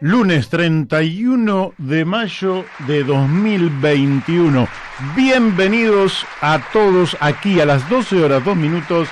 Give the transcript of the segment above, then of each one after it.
Lunes 31 de mayo de 2021. Bienvenidos a todos aquí a las 12 horas 2 minutos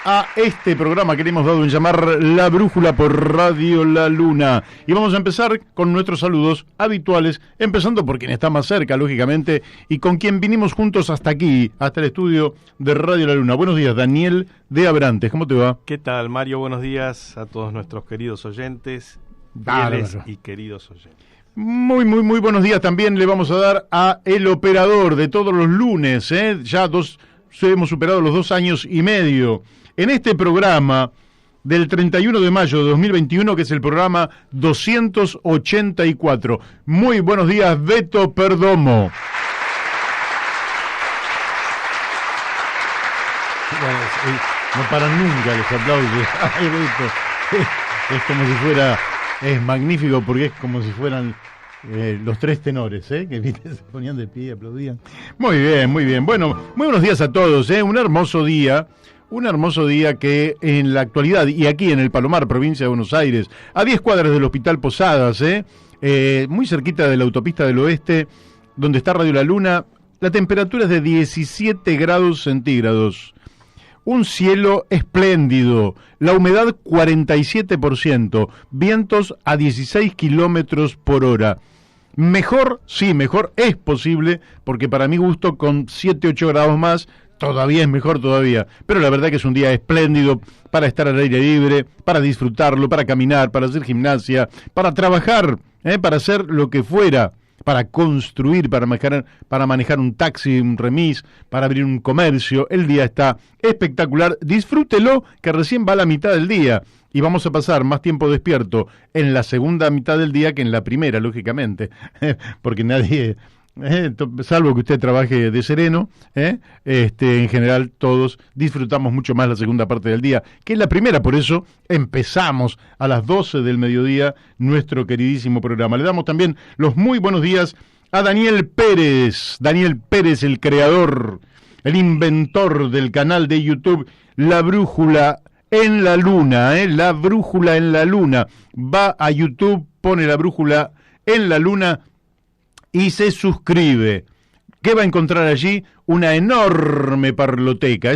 a este programa que le hemos dado en llamar La Brújula por Radio La Luna. Y vamos a empezar con nuestros saludos habituales, empezando por quien está más cerca, lógicamente, y con quien vinimos juntos hasta aquí, hasta el estudio de Radio La Luna. Buenos días, Daniel de Abrantes, ¿cómo te va? ¿Qué tal, Mario? Buenos días a todos nuestros queridos oyentes. Fieles y queridos oyentes. Muy buenos días. También le vamos a dar a el operador de todos los lunes, ya hemos superado los 2 años y medio en este programa del 31 de mayo de 2021, que es el programa 284. Muy buenos días, Beto Perdomo. No paran nunca los aplausos. Ay, Beto. Es como si fuera... Es magnífico porque es como si fueran los 3 tenores, que ¿viste? Se ponían de pie y aplaudían. Muy bien. Bueno, muy buenos días a todos, un hermoso día que en la actualidad, y aquí en el Palomar, provincia de Buenos Aires, a 10 cuadras del Hospital Posadas, muy cerquita de la autopista del Oeste, donde está Radio La Luna, la temperatura es de 17 grados centígrados. Un cielo espléndido, la humedad 47%, vientos a 16 kilómetros por hora. Mejor es posible, porque para mi gusto con 7-8 grados más, todavía es mejor todavía. Pero la verdad que es un día espléndido para estar al aire libre, para disfrutarlo, para caminar, para hacer gimnasia, para trabajar, para hacer lo que fuera. Para construir, para manejar un taxi, un remis, para abrir un comercio. El día está espectacular. Disfrútelo, que recién va a la mitad del día. Y vamos a pasar más tiempo despierto en la segunda mitad del día que en la primera, lógicamente. Porque nadie... salvo que usted trabaje de sereno, en general todos disfrutamos mucho más la segunda parte del día que la primera. Por eso empezamos a las 12 del mediodía nuestro queridísimo programa. Le damos también los muy buenos días a Daniel Pérez, el creador, el inventor del canal de YouTube La Brújula en la Luna, La Brújula en la Luna. Va a YouTube, pone La Brújula en la Luna y se suscribe. ¿Qué va a encontrar allí? Una enorme parloteca.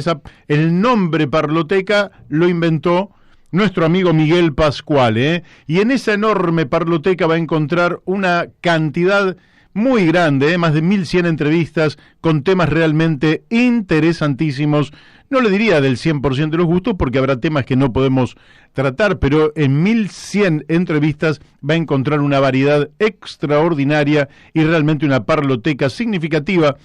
El nombre parloteca lo inventó nuestro amigo Miguel Pascual, y en esa enorme parloteca va a encontrar una cantidad muy grande, más de 1100 entrevistas con temas realmente interesantísimos. No le diría del 100% de los gustos, porque habrá temas que no podemos tratar, pero en 1100 entrevistas va a encontrar una variedad extraordinaria y realmente una parloteca significativa,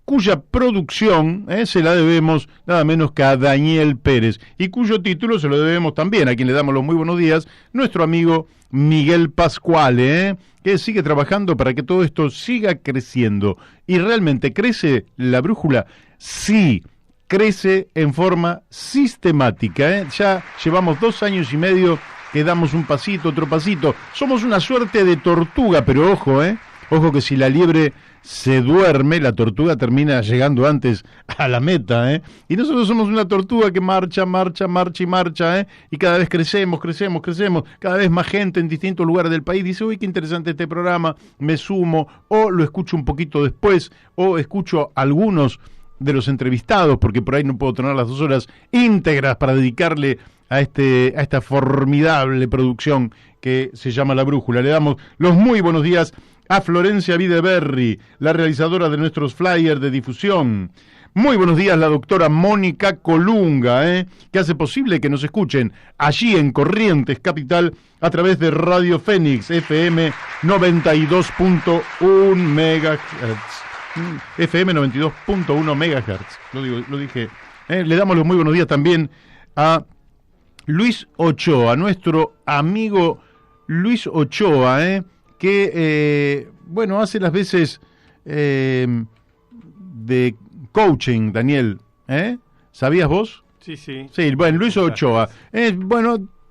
cuya producción se la debemos nada menos que a Daniel Pérez, y cuyo título se lo debemos también a quien le damos los muy buenos días, nuestro amigo Miguel Pascual, que sigue trabajando para que todo esto siga creciendo. ¿Y realmente crece La Brújula? Sí, crece en forma sistemática, Ya llevamos 2 años y medio que damos un pasito, otro pasito. Somos una suerte de tortuga, pero ojo, ojo que si la liebre se duerme, la tortuga termina llegando antes a la meta, Y nosotros somos una tortuga que marcha, y cada vez crecemos, cada vez más gente en distintos lugares del país dice, uy, qué interesante este programa, me sumo, o lo escucho un poquito después, o escucho algunos de los entrevistados, porque por ahí no puedo tener las 2 horas íntegras para dedicarle a esta formidable producción que se llama La Brújula. Le damos los muy buenos días a Florencia Videberri, la realizadora de nuestros flyers de difusión. Muy buenos días la doctora Mónica Colunga, que hace posible que nos escuchen allí en Corrientes Capital a través de Radio Fénix FM 92.1 MHz. FM 92.1 MHz, lo dije. Le damos los muy buenos días también a Luis Ochoa, nuestro amigo Luis Ochoa, que, hace las veces de coaching, Daniel, ¿sabías vos? Sí. Sí, bueno, Luis Ochoa,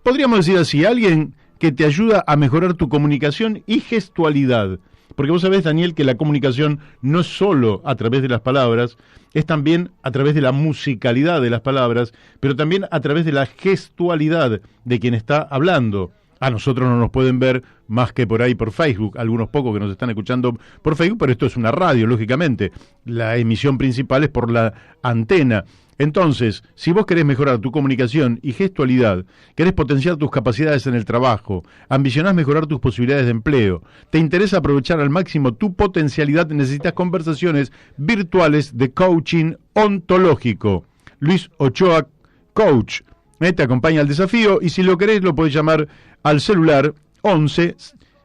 podríamos decir así, alguien que te ayuda a mejorar tu comunicación y gestualidad. Porque vos sabés, Daniel, que la comunicación no es solo a través de las palabras, es también a través de la musicalidad de las palabras, pero también a través de la gestualidad de quien está hablando. A nosotros no nos pueden ver más que por ahí por Facebook, algunos pocos que nos están escuchando por Facebook, pero esto es una radio, lógicamente. La emisión principal es por la antena. Entonces, si vos querés mejorar tu comunicación y gestualidad, querés potenciar tus capacidades en el trabajo, ambicionás mejorar tus posibilidades de empleo, te interesa aprovechar al máximo tu potencialidad, necesitas conversaciones virtuales de coaching ontológico. Luis Ochoa, coach, te acompaña al desafío, y si lo querés lo podés llamar al celular 11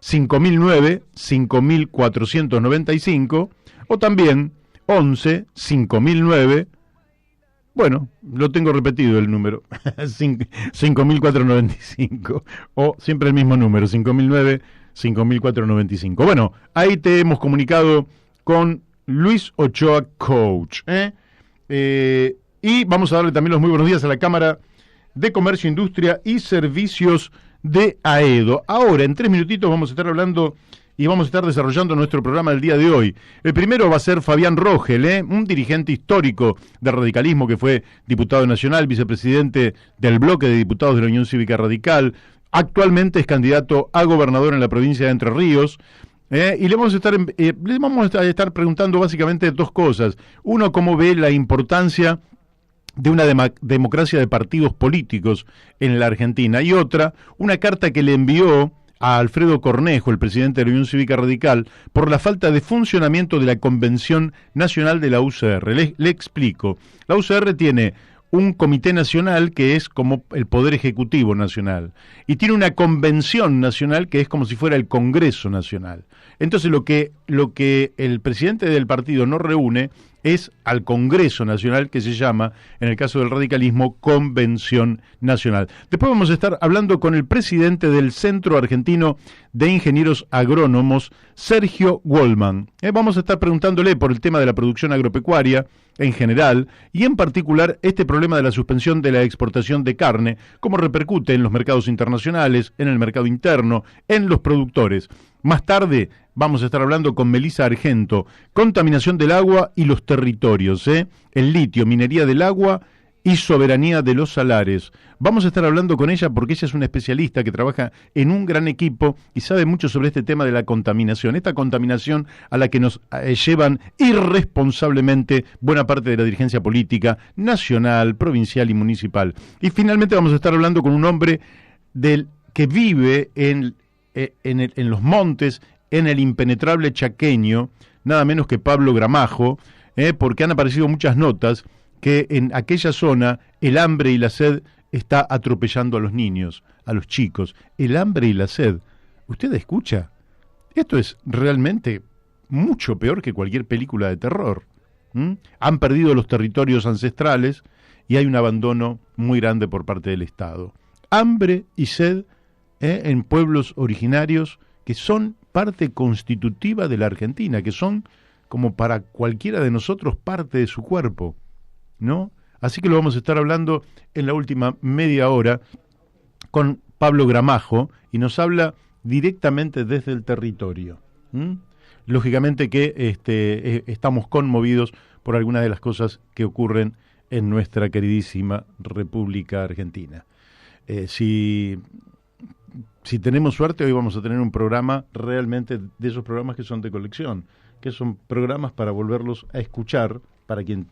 5009 5495 o también 11 5009. Bueno, lo tengo repetido el número, 5.495, o siempre el mismo número, 5.009, 5.495. Bueno, ahí te hemos comunicado con Luis Ochoa, coach. Y vamos a darle también los muy buenos días a la Cámara de Comercio, Industria y Servicios de AEDO. Ahora, en 3 minutitos vamos a estar hablando y vamos a estar desarrollando nuestro programa del día de hoy. El primero va a ser Fabián Rogel, un dirigente histórico del radicalismo que fue diputado nacional, vicepresidente del bloque de diputados de la Unión Cívica Radical, actualmente es candidato a gobernador en la provincia de Entre Ríos, y le vamos a estar preguntando básicamente 2 cosas. Uno, cómo ve la importancia de una democracia de partidos políticos en la Argentina, y otra, una carta que le envió a Alfredo Cornejo, el presidente de la Unión Cívica Radical, por la falta de funcionamiento de la Convención Nacional de la UCR. Le explico. La UCR tiene un comité nacional que es como el Poder Ejecutivo Nacional, y tiene una convención nacional que es como si fuera el Congreso Nacional. Entonces lo que el presidente del partido no reúne es al Congreso Nacional, que se llama, en el caso del radicalismo, Convención Nacional. Después vamos a estar hablando con el presidente del Centro Argentino de Ingenieros Agrónomos, Sergio Goldman. Vamos a estar preguntándole por el tema de la producción agropecuaria en general, y en particular este problema de la suspensión de la exportación de carne, cómo repercute en los mercados internacionales, en el mercado interno, en los productores. Más tarde vamos a estar hablando con Melissa Argento, contaminación del agua y los territorios, el litio, minería del agua y soberanía de los salares. Vamos a estar hablando con ella porque ella es una especialista que trabaja en un gran equipo y sabe mucho sobre este tema de la contaminación, esta contaminación a la que nos llevan irresponsablemente buena parte de la dirigencia política nacional, provincial y municipal. Y finalmente vamos a estar hablando con un hombre que vive en los montes, en el impenetrable chaqueño, nada menos que Pablo Gramajo, porque han aparecido muchas notas que en aquella zona el hambre y la sed está atropellando a los niños, a los chicos. El hambre y la sed. ¿Usted escucha? Esto es realmente mucho peor que cualquier película de terror. Han perdido los territorios ancestrales y hay un abandono muy grande por parte del Estado. Hambre y sed en pueblos originarios que son parte constitutiva de la Argentina, que son, como para cualquiera de nosotros, parte de su cuerpo, ¿no? Así que lo vamos a estar hablando en la última media hora con Pablo Gramajo, y nos habla directamente desde el territorio. Lógicamente que estamos conmovidos por algunas de las cosas que ocurren en nuestra queridísima República Argentina. Si tenemos suerte, hoy vamos a tener un programa realmente de esos programas que son de colección, que son programas para volverlos a escuchar, para quien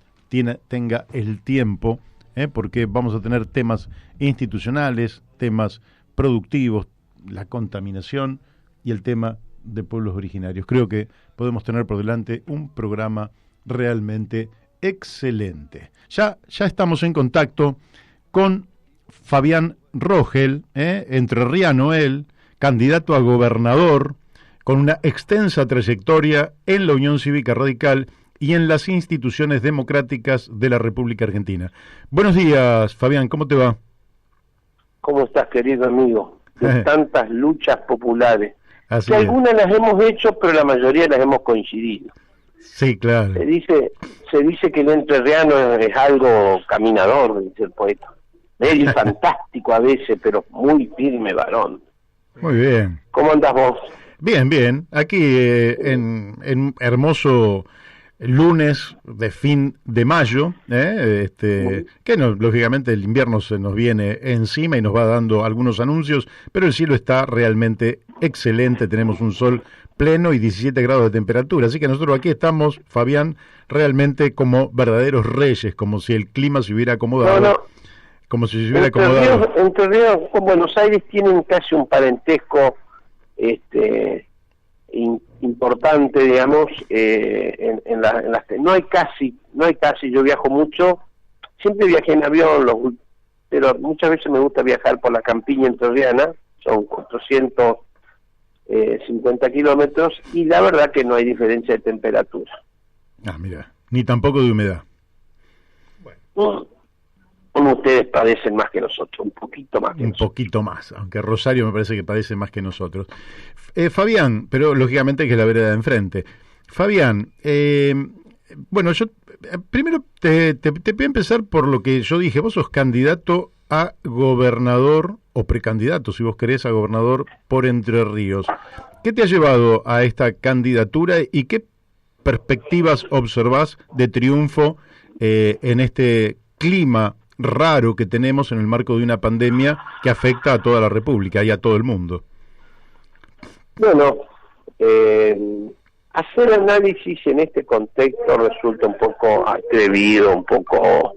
tenga el tiempo, porque vamos a tener temas institucionales, temas productivos, la contaminación y el tema de pueblos originarios. Creo que podemos tener por delante un programa realmente excelente. Ya estamos en contacto con Fabián Rogel, entrerriano él, candidato a gobernador, con una extensa trayectoria en la Unión Cívica Radical y en las instituciones democráticas de la República Argentina. Buenos días, Fabián, ¿cómo te va? ¿Cómo estás, querido amigo? De tantas luchas populares. Así que es. Algunas las hemos hecho, pero la mayoría las hemos coincidido. Sí, claro. Se dice que el entrerriano es algo caminador, dice el poeta. Medio fantástico a veces, pero muy firme varón. Muy bien. ¿Cómo andás vos? Bien. Aquí en hermoso lunes de fin de mayo, que no, lógicamente el invierno se nos viene encima y nos va dando algunos anuncios, pero el cielo está realmente excelente, tenemos un sol pleno y 17 grados de temperatura, así que nosotros aquí estamos, Fabián, realmente como verdaderos reyes, como si el clima se hubiera acomodado. Como si se hubiera acomodado. Entre Ríos con Buenos Aires tienen casi un parentesco importante, digamos, no hay casi, yo viajo mucho, siempre viajé en avión, pero muchas veces me gusta viajar por la campiña entrerriana, son 450 kilómetros, y la verdad que no hay diferencia de temperatura. Ah, mira, ni tampoco de humedad. Bueno. Ustedes padecen más que nosotros, un poquito más. Un poquito más, aunque Rosario me parece que padece más que nosotros. Fabián, pero lógicamente que es la vereda de enfrente. Fabián, bueno, yo primero te voy a empezar por lo que yo dije. Vos sos candidato a gobernador, o precandidato, si vos querés, a gobernador por Entre Ríos. ¿Qué te ha llevado a esta candidatura y qué perspectivas observás de triunfo en este clima raro que tenemos en el marco de una pandemia que afecta a toda la República y a todo el mundo? Bueno, hacer análisis en este contexto resulta un poco atrevido, un poco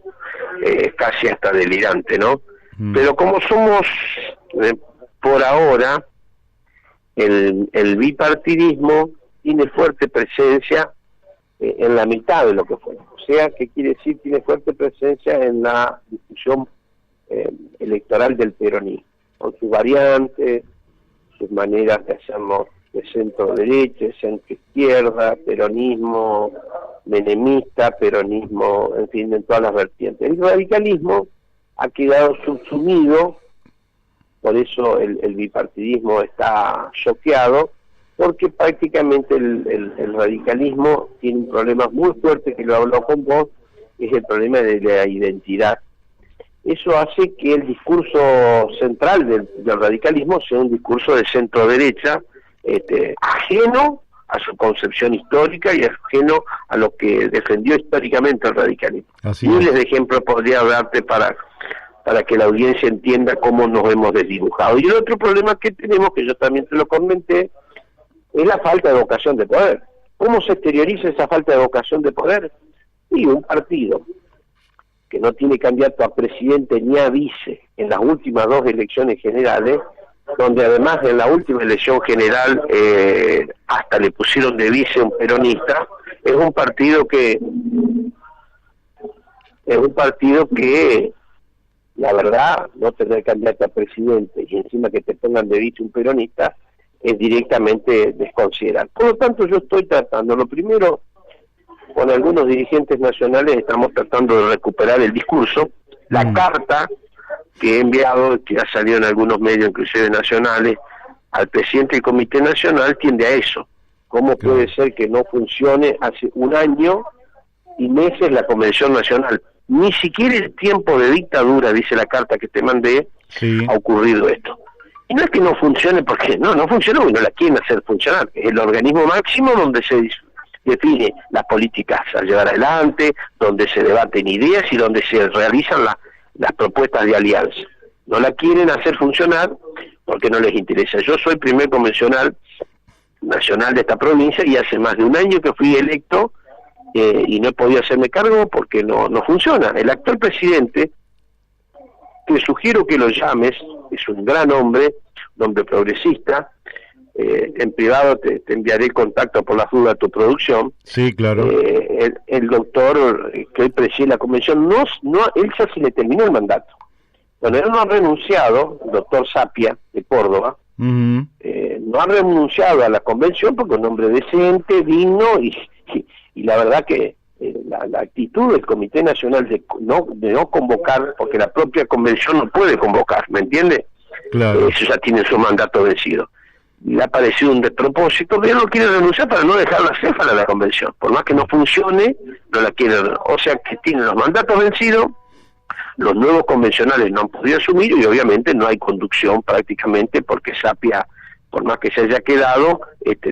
casi hasta delirante, ¿no? Pero como somos, por ahora, el bipartidismo tiene fuerte presencia en la mitad de lo que fue. O sea, ¿qué quiere decir? Tiene fuerte presencia en la discusión electoral del peronismo, con sus variantes, sus maneras de hacerlo de centro-derecha, centro-izquierda, peronismo menemista, peronismo, en fin, en todas las vertientes. El radicalismo ha quedado subsumido, por eso el bipartidismo está choqueado, porque prácticamente el radicalismo tiene un problema muy fuerte, que lo habló con vos, es el problema de la identidad. Eso hace que el discurso central del radicalismo sea un discurso de centro-derecha, ajeno a su concepción histórica y ajeno a lo que defendió históricamente el radicalismo. Miles de ejemplos podría darte para que la audiencia entienda cómo nos hemos desdibujado. Y el otro problema que tenemos, que yo también te lo comenté, es la falta de vocación de poder. ¿Cómo se exterioriza esa falta de vocación de poder? Y un partido que no tiene candidato a presidente ni a vice en las últimas dos elecciones generales, donde además en la última elección general hasta le pusieron de vice un peronista, es un partido que la verdad, no tener candidato a presidente y encima que te pongan de vice un peronista es directamente desconsiderar. Por lo tanto, yo estoy tratando, lo primero, con algunos dirigentes nacionales estamos tratando de recuperar el discurso, la carta que he enviado, que ha salido en algunos medios, inclusive nacionales, al presidente del Comité Nacional, tiende a eso. ¿Cómo puede ser que no funcione hace un año y meses la Convención Nacional? Ni siquiera el tiempo de dictadura, dice la carta que te mandé, ha ocurrido esto. Y no es que no funcione porque no funciona porque no la quieren hacer funcionar. Es el organismo máximo donde se define las políticas a llevar adelante, donde se debaten ideas y donde se realizan las propuestas de alianza. No la quieren hacer funcionar porque no les interesa. Yo soy primer convencional nacional de esta provincia y hace más de un año que fui electo y no he podido hacerme cargo porque no funciona. El actual presidente, te sugiero que lo llames, es un gran hombre, un hombre progresista. En privado te enviaré el contacto por las dudas a tu producción. Sí, claro. El doctor que hoy preside la convención, él ya se le terminó el mandato. Bueno, él no ha renunciado, el doctor Sapia, de Córdoba, no ha renunciado a la convención porque es un hombre decente, digno, y la verdad que la actitud del Comité Nacional de no convocar, porque la propia convención no puede convocar, ¿me entiende? Claro. Eso ya tiene su mandato vencido. Le ha parecido un despropósito, pero no quiere renunciar para no dejarla céfala la convención. Por más que no funcione, no la quiere. O sea que tiene los mandatos vencidos, los nuevos convencionales no han podido asumir y obviamente no hay conducción prácticamente porque Sapia, por más que se haya quedado,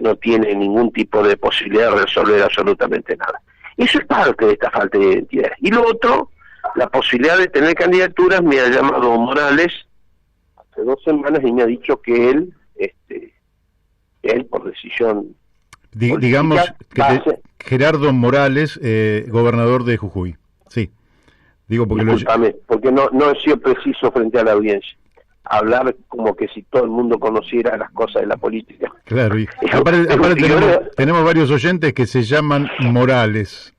no tiene ningún tipo de posibilidad de resolver absolutamente nada. Eso es parte de esta falta de identidad. Y lo otro, la posibilidad de tener candidaturas. Me ha llamado Morales hace 2 semanas y me ha dicho que él por decisión digamos que Gerardo Morales, gobernador de Jujuy. Sí, digo porque porque no he sido preciso frente a la audiencia. Hablar como que si todo el mundo conociera las cosas de la política. Claro, y aparte tenemos varios oyentes que se llaman Morales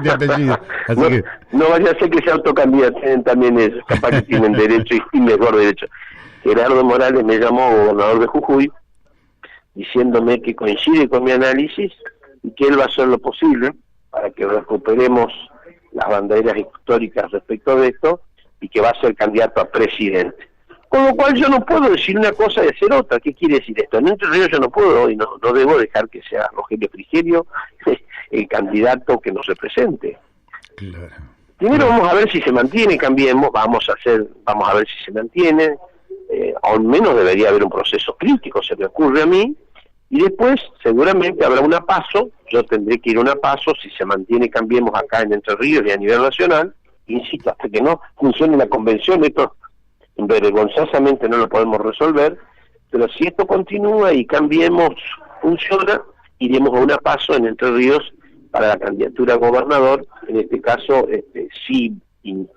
de apellido, así que no vaya a ser que se autocandidaten también ellos, capaz que tienen derecho y mejor derecho. Gerardo Morales me llamó gobernador de Jujuy diciéndome que coincide con mi análisis y que él va a hacer lo posible para que recuperemos las banderas históricas respecto de esto y que va a ser candidato a presidente. Con lo cual yo no puedo decir una cosa y hacer otra. ¿Qué quiere decir esto? En Entre Ríos yo no puedo y no debo dejar que sea Rogelio Frigerio el candidato que nos represente. Claro. Primero vamos a ver si se mantiene, Cambiemos, vamos a ver si se mantiene, al menos debería haber un proceso crítico, se me ocurre a mí, y después seguramente habrá una PASO, yo tendré que ir a una PASO si se mantiene Cambiemos acá en Entre Ríos y a nivel nacional, insisto, hasta que no funcione la convención, esto vergonzosamente no lo podemos resolver, pero si esto continúa y Cambiemos funciona, iremos a una PASO en Entre Ríos para la candidatura a gobernador. En este caso, si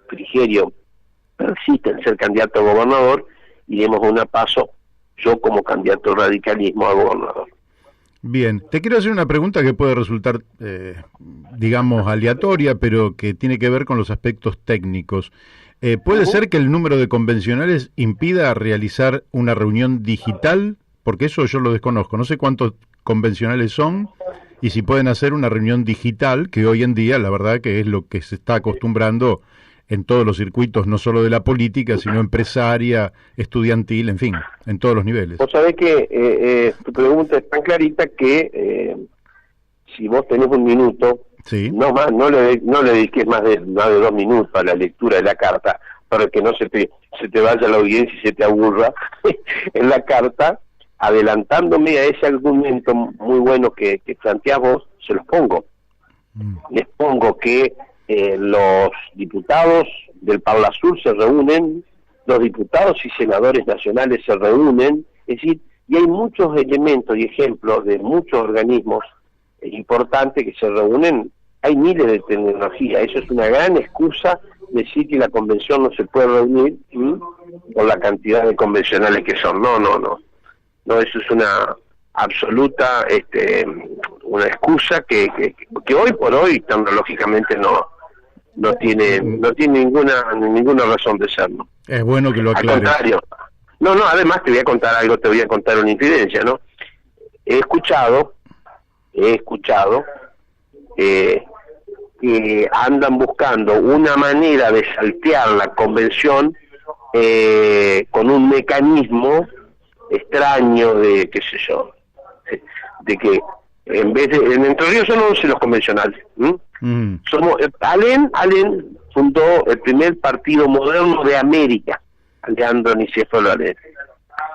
Frigerio persiste en ser candidato a gobernador, iremos a una PASO, yo como candidato al radicalismo a gobernador. Bien, te quiero hacer una pregunta que puede resultar, digamos, aleatoria, pero que tiene que ver con los aspectos técnicos. ¿Puede ser que el número de convencionales impida realizar una reunión digital? Porque eso yo lo desconozco. No sé cuántos convencionales son y si pueden hacer una reunión digital, que hoy en día, la verdad, que es lo que se está acostumbrando en todos los circuitos, no solo de la política, sino empresaria, estudiantil, en fin, en todos los niveles. Vos sabés que tu pregunta es tan clarita que si vos tenés un minuto, sí, no le dediques más de 2 minutos a la lectura de la carta, para que no se te vaya la audiencia y se te aburra en la carta, adelantándome a ese argumento muy bueno que planteás vos, se los pongo. Les pongo que los diputados del Paula Sur se reúnen, los diputados y senadores nacionales se reúnen, es decir, y hay muchos elementos y ejemplos de muchos organismos importantes que se reúnen. Hay miles de tecnología, eso es una gran excusa decir que la convención no se puede reunir con la cantidad de convencionales que son. No, eso es una absoluta una excusa que hoy por hoy tecnológicamente no tiene ninguna razón de ser, ¿no? Es bueno que lo aclares. Al contrario. Además te voy a contar una infidencia, ¿no? He escuchado que andan buscando una manera de saltear la convención con un mecanismo extraño de, qué sé yo, de que en vez de, en Entre Ríos son 11 los convencionales. Somos, Allen fundó el primer partido moderno de América, Alejandro Nicéfalo Allen,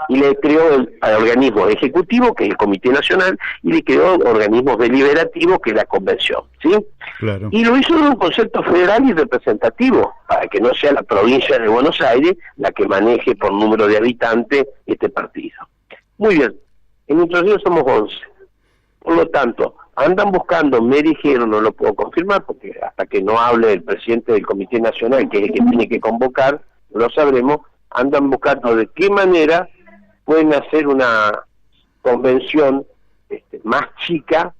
y le creó el organismo ejecutivo, que es el Comité Nacional, y le creó organismos deliberativos, que es la Convención, ¿sí? Claro. Y lo hizo en un concepto federal y representativo, para que no sea la provincia de Buenos Aires la que maneje por número de habitantes este partido. Muy bien, en Entre Ríos somos 11. Por lo tanto, andan buscando, me dijeron, no lo puedo confirmar, porque hasta que no hable el presidente del Comité Nacional, que es el que tiene que convocar, no lo sabremos, andan buscando de qué manera pueden hacer una convención más chica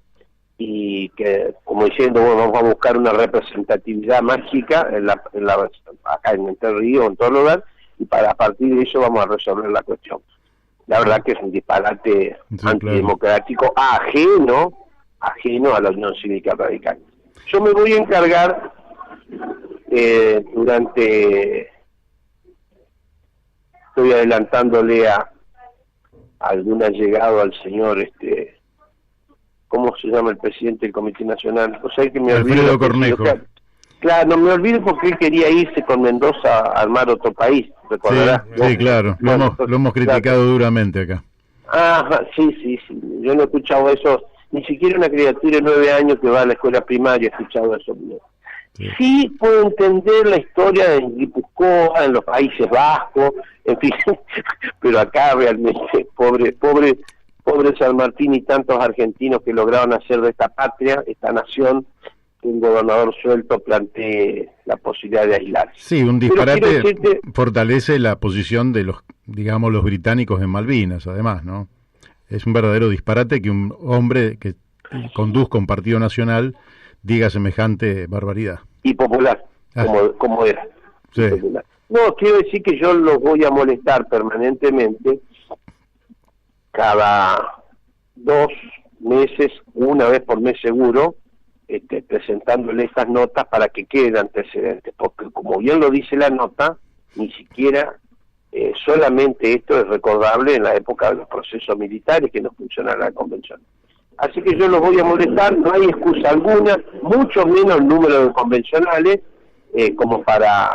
y que, como diciendo, bueno, vamos a buscar una representatividad más chica acá en Entre Ríos, en todo lugar, y a partir de eso vamos a resolver la cuestión. La verdad que es un disparate antidemocrático, claro, ajeno a la Unión Cívica Radical. Yo me voy a encargar estoy adelantándole a algún allegado al señor, ¿cómo se llama el presidente del Comité Nacional? O sea, que me Alfredo Cornejo. Claro, no me olvido porque él quería irse con Mendoza a armar otro país, ¿recordarás? Sí, claro, lo hemos criticado duramente acá. Sí, yo no he escuchado eso, ni siquiera una criatura de 9 años que va a la escuela primaria ha escuchado eso. Sí puedo entender la historia en Guipúzcoa, en los Países Vascos, en fin, pero acá realmente, pobre San Martín y tantos argentinos que lograron hacer de esta patria, esta nación, que un gobernador suelto plantee la posibilidad de aislarse. Sí, un disparate fortalece la posición de los, digamos, los británicos en Malvinas, además, ¿no? Es un verdadero disparate que un hombre que conduzca un partido nacional diga semejante barbaridad. Y popular, como era. Sí. Popular. No, quiero decir que yo los voy a molestar permanentemente cada 2 meses, una vez por mes seguro, presentándole estas notas para que queden antecedentes, porque como bien lo dice la nota, ni siquiera solamente esto es recordable en la época de los procesos militares que no funcionaba la convención. Así que yo los voy a molestar, no hay excusa alguna, mucho menos el número de convencionales, como para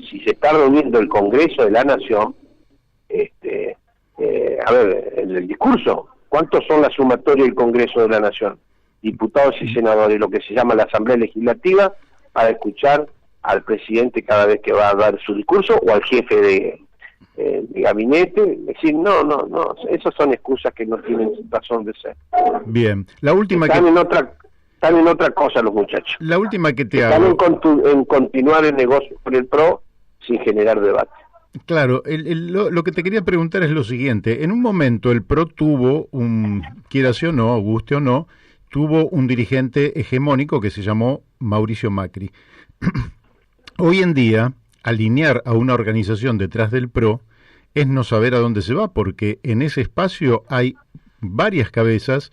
si se está reuniendo el Congreso de la Nación, a ver, en el discurso, ¿cuántos son la sumatoria del Congreso de la Nación? Diputados y senadores, lo que se llama la Asamblea Legislativa, para escuchar al presidente cada vez que va a dar su discurso, o al jefe de gabinete, decir, no, esas son excusas que no tienen razón de ser. Bien, la última están en otra cosa los muchachos. La última que te están hago. en continuar el negocio con el PRO sin generar debate. Claro, lo que te quería preguntar es lo siguiente. En un momento el PRO tuvo quieras o no, guste o no, tuvo un dirigente hegemónico que se llamó Mauricio Macri. Hoy en día, alinear a una organización detrás del PRO es no saber a dónde se va, porque en ese espacio hay varias cabezas.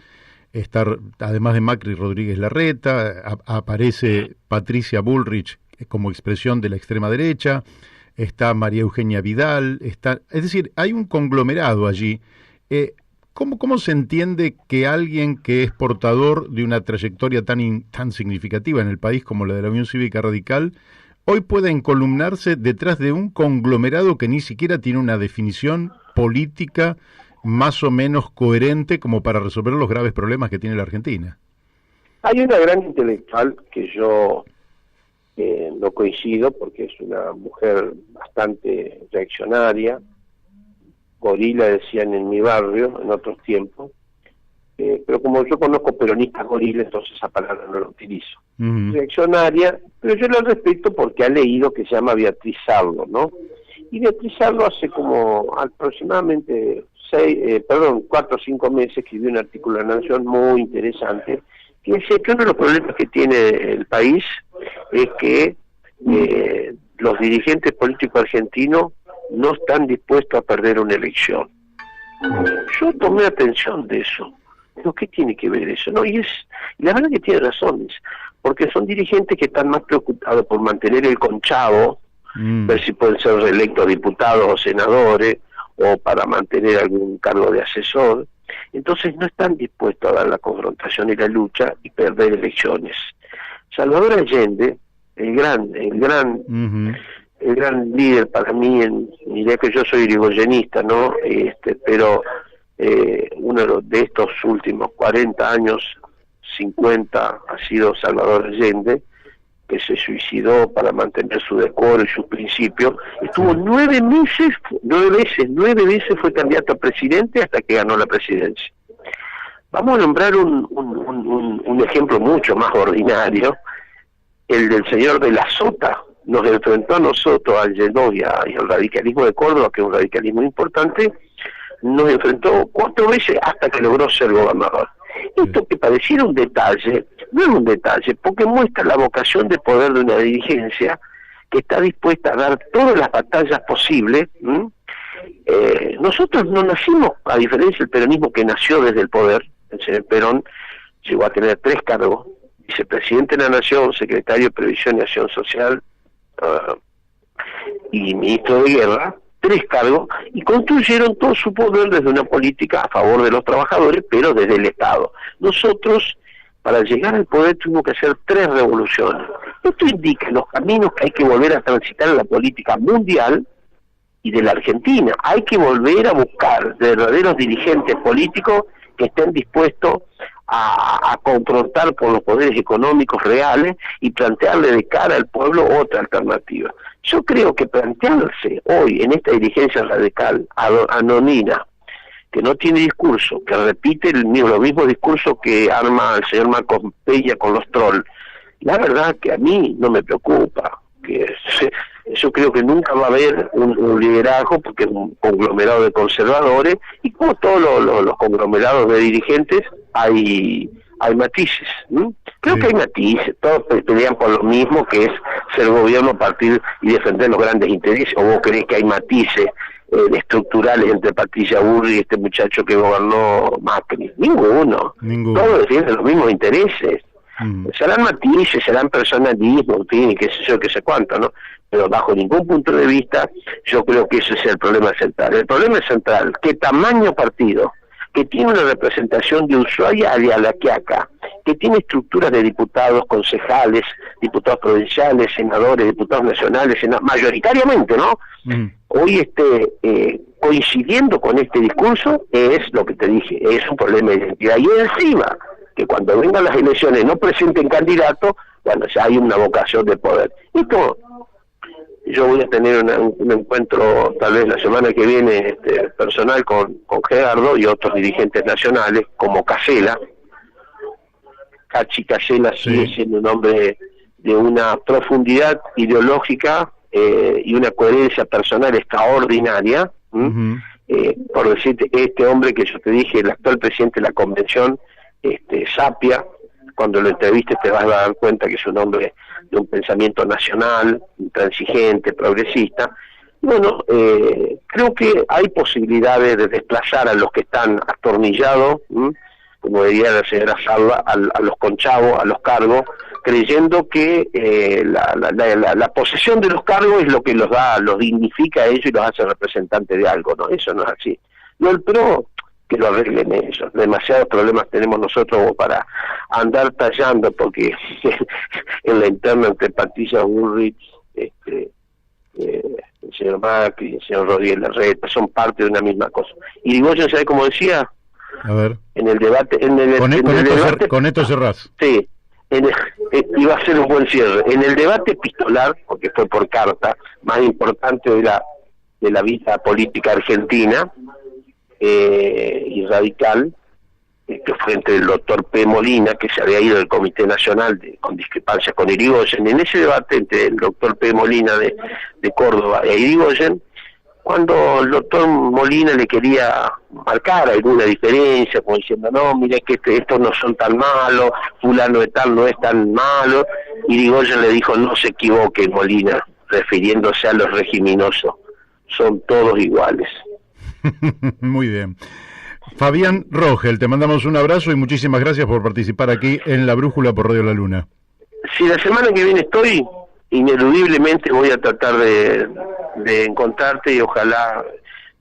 Está, además de Macri, Rodríguez Larreta, aparece Patricia Bullrich como expresión de la extrema derecha, está María Eugenia Vidal, es decir, hay un conglomerado allí. ¿Cómo se entiende que alguien que es portador de una trayectoria tan significativa en el país como la de la Unión Cívica Radical hoy pueda encolumnarse detrás de un conglomerado que ni siquiera tiene una definición política más o menos coherente como para resolver los graves problemas que tiene la Argentina? Hay una gran intelectual que yo no coincido, porque es una mujer bastante reaccionaria, gorila decían en mi barrio en otros tiempos, pero como yo conozco peronistas gorilas, entonces esa palabra no la utilizo. Reaccionaria, pero yo la respeto porque ha leído, que se llama Beatriz Sarlo, ¿no? Y Beatriz Sarlo hace como aproximadamente 4 o 5 meses escribió un artículo en La Nación muy interesante, que decía que uno de los problemas que tiene el país es que los dirigentes políticos argentinos no están dispuestos a perder una elección. Yo tomé atención de eso. Pero ¿qué tiene que ver eso? No, y la verdad que tiene razones, porque son dirigentes que están más preocupados por mantener el conchavo, ver si pueden ser reelectos diputados o senadores, o para mantener algún cargo de asesor. Entonces no están dispuestos a dar la confrontación y la lucha y perder elecciones. Salvador Allende, el gran líder para mí, diría que yo soy irigoyenista, ¿no? Pero uno de estos últimos 40 años, 50, ha sido Salvador Allende, que se suicidó para mantener su decoro y sus principios. Estuvo 9 veces fue candidato a presidente hasta que ganó la presidencia. Vamos a nombrar un ejemplo mucho más ordinario, el del señor de la Sota. Nos enfrentó a nosotros, al Lledó y al radicalismo de Córdoba, que es un radicalismo importante, nos enfrentó 4 veces hasta que logró ser gobernador. Esto que pareciera un detalle, no es un detalle, porque muestra la vocación de poder de una dirigencia que está dispuesta a dar todas las batallas posibles. Nosotros no nacimos, a diferencia del peronismo que nació desde el poder. El señor Perón llegó a tener 3 cargos: vicepresidente de la Nación, secretario de Previsión y Acción Social, y ministro de Guerra, 3 cargos, y construyeron todo su poder desde una política a favor de los trabajadores, pero desde el Estado. Nosotros, para llegar al poder, tuvimos que hacer 3 revoluciones. Esto indica los caminos que hay que volver a transitar en la política mundial y de la Argentina. Hay que volver a buscar verdaderos dirigentes políticos que estén dispuestos a confrontar con los poderes económicos reales y plantearle de cara al pueblo otra alternativa. Yo creo que plantearse hoy en esta dirigencia radical anodina, que no tiene discurso, que repite los mismos discursos que arma el señor Marcos Peña con los trolls, la verdad que a mí no me preocupa. Yo creo que nunca va a haber un liderazgo, porque es un conglomerado de conservadores, y como todos los conglomerados de dirigentes hay matices. Creo que hay matices, todos pelean por lo mismo, que es ser gobierno a partir y defender los grandes intereses. ¿O vos creés que hay matices estructurales entre Patricia Bullrich y este muchacho que gobernó Macri? Ninguno. Todos defienden los mismos intereses. Serán matices, serán personalismo, en fin, qué sé yo, qué sé cuánto, ¿no? Pero bajo ningún punto de vista yo creo que ese es el problema central. El problema es central, que tamaño partido, que tiene una representación de Ushuaia a La Quiaca, que tiene estructuras de diputados, concejales, diputados provinciales, senadores, diputados nacionales, mayoritariamente, ¿no? Hoy coincidiendo con este discurso es lo que te dije, es un problema de identidad. Y encima, que cuando vengan las elecciones no presenten candidatos, bueno, ya hay una vocación de poder. Esto, yo voy a tener un encuentro tal vez la semana que viene personal con Gerardo y otros dirigentes nacionales, como Casella. Cachi Casella sigue siendo un hombre de una profundidad ideológica y una coherencia personal extraordinaria. Por decirte, este hombre que yo te dije, el actual presidente de la convención, Sapia, cuando lo entrevistes te vas a dar cuenta que es un hombre de un pensamiento nacional, intransigente, progresista. Bueno, creo que hay posibilidades de desplazar a los que están atornillados, como diría la señora Salva, a los conchavos, a los cargos, creyendo que la posesión de los cargos es lo que los dignifica a ellos y los hace representantes de algo, ¿no? Eso no es así. No, el PRO, que lo arreglen ellos. Demasiados problemas tenemos nosotros para andar tallando, porque en la interna entre Patricia Bullrich, el señor Macri, el señor Rodríguez Larreta, son parte de una misma cosa. Y Irigoyen, ¿sabe cómo decía? A ver. En el debate... Con esto cerrás. Sí. Iba a ser un buen cierre. En el debate epistolar, porque fue por carta, más importante de la vida política argentina, y radical, que fue entre el doctor P. Molina, que se había ido del Comité Nacional con discrepancias con Irigoyen. En ese debate entre el doctor P. Molina de Córdoba e Irigoyen, cuando el doctor Molina le quería marcar alguna diferencia, como diciendo, no, mire que estos no son tan malos, fulano de tal no es tan malo, Irigoyen le dijo, no se equivoque, Molina, refiriéndose a los regiminosos, son todos iguales. Muy bien. Fabián Rogel, te mandamos un abrazo y muchísimas gracias por participar aquí en La Brújula por Radio La Luna. Si la semana que viene estoy, ineludiblemente voy a tratar de encontrarte y ojalá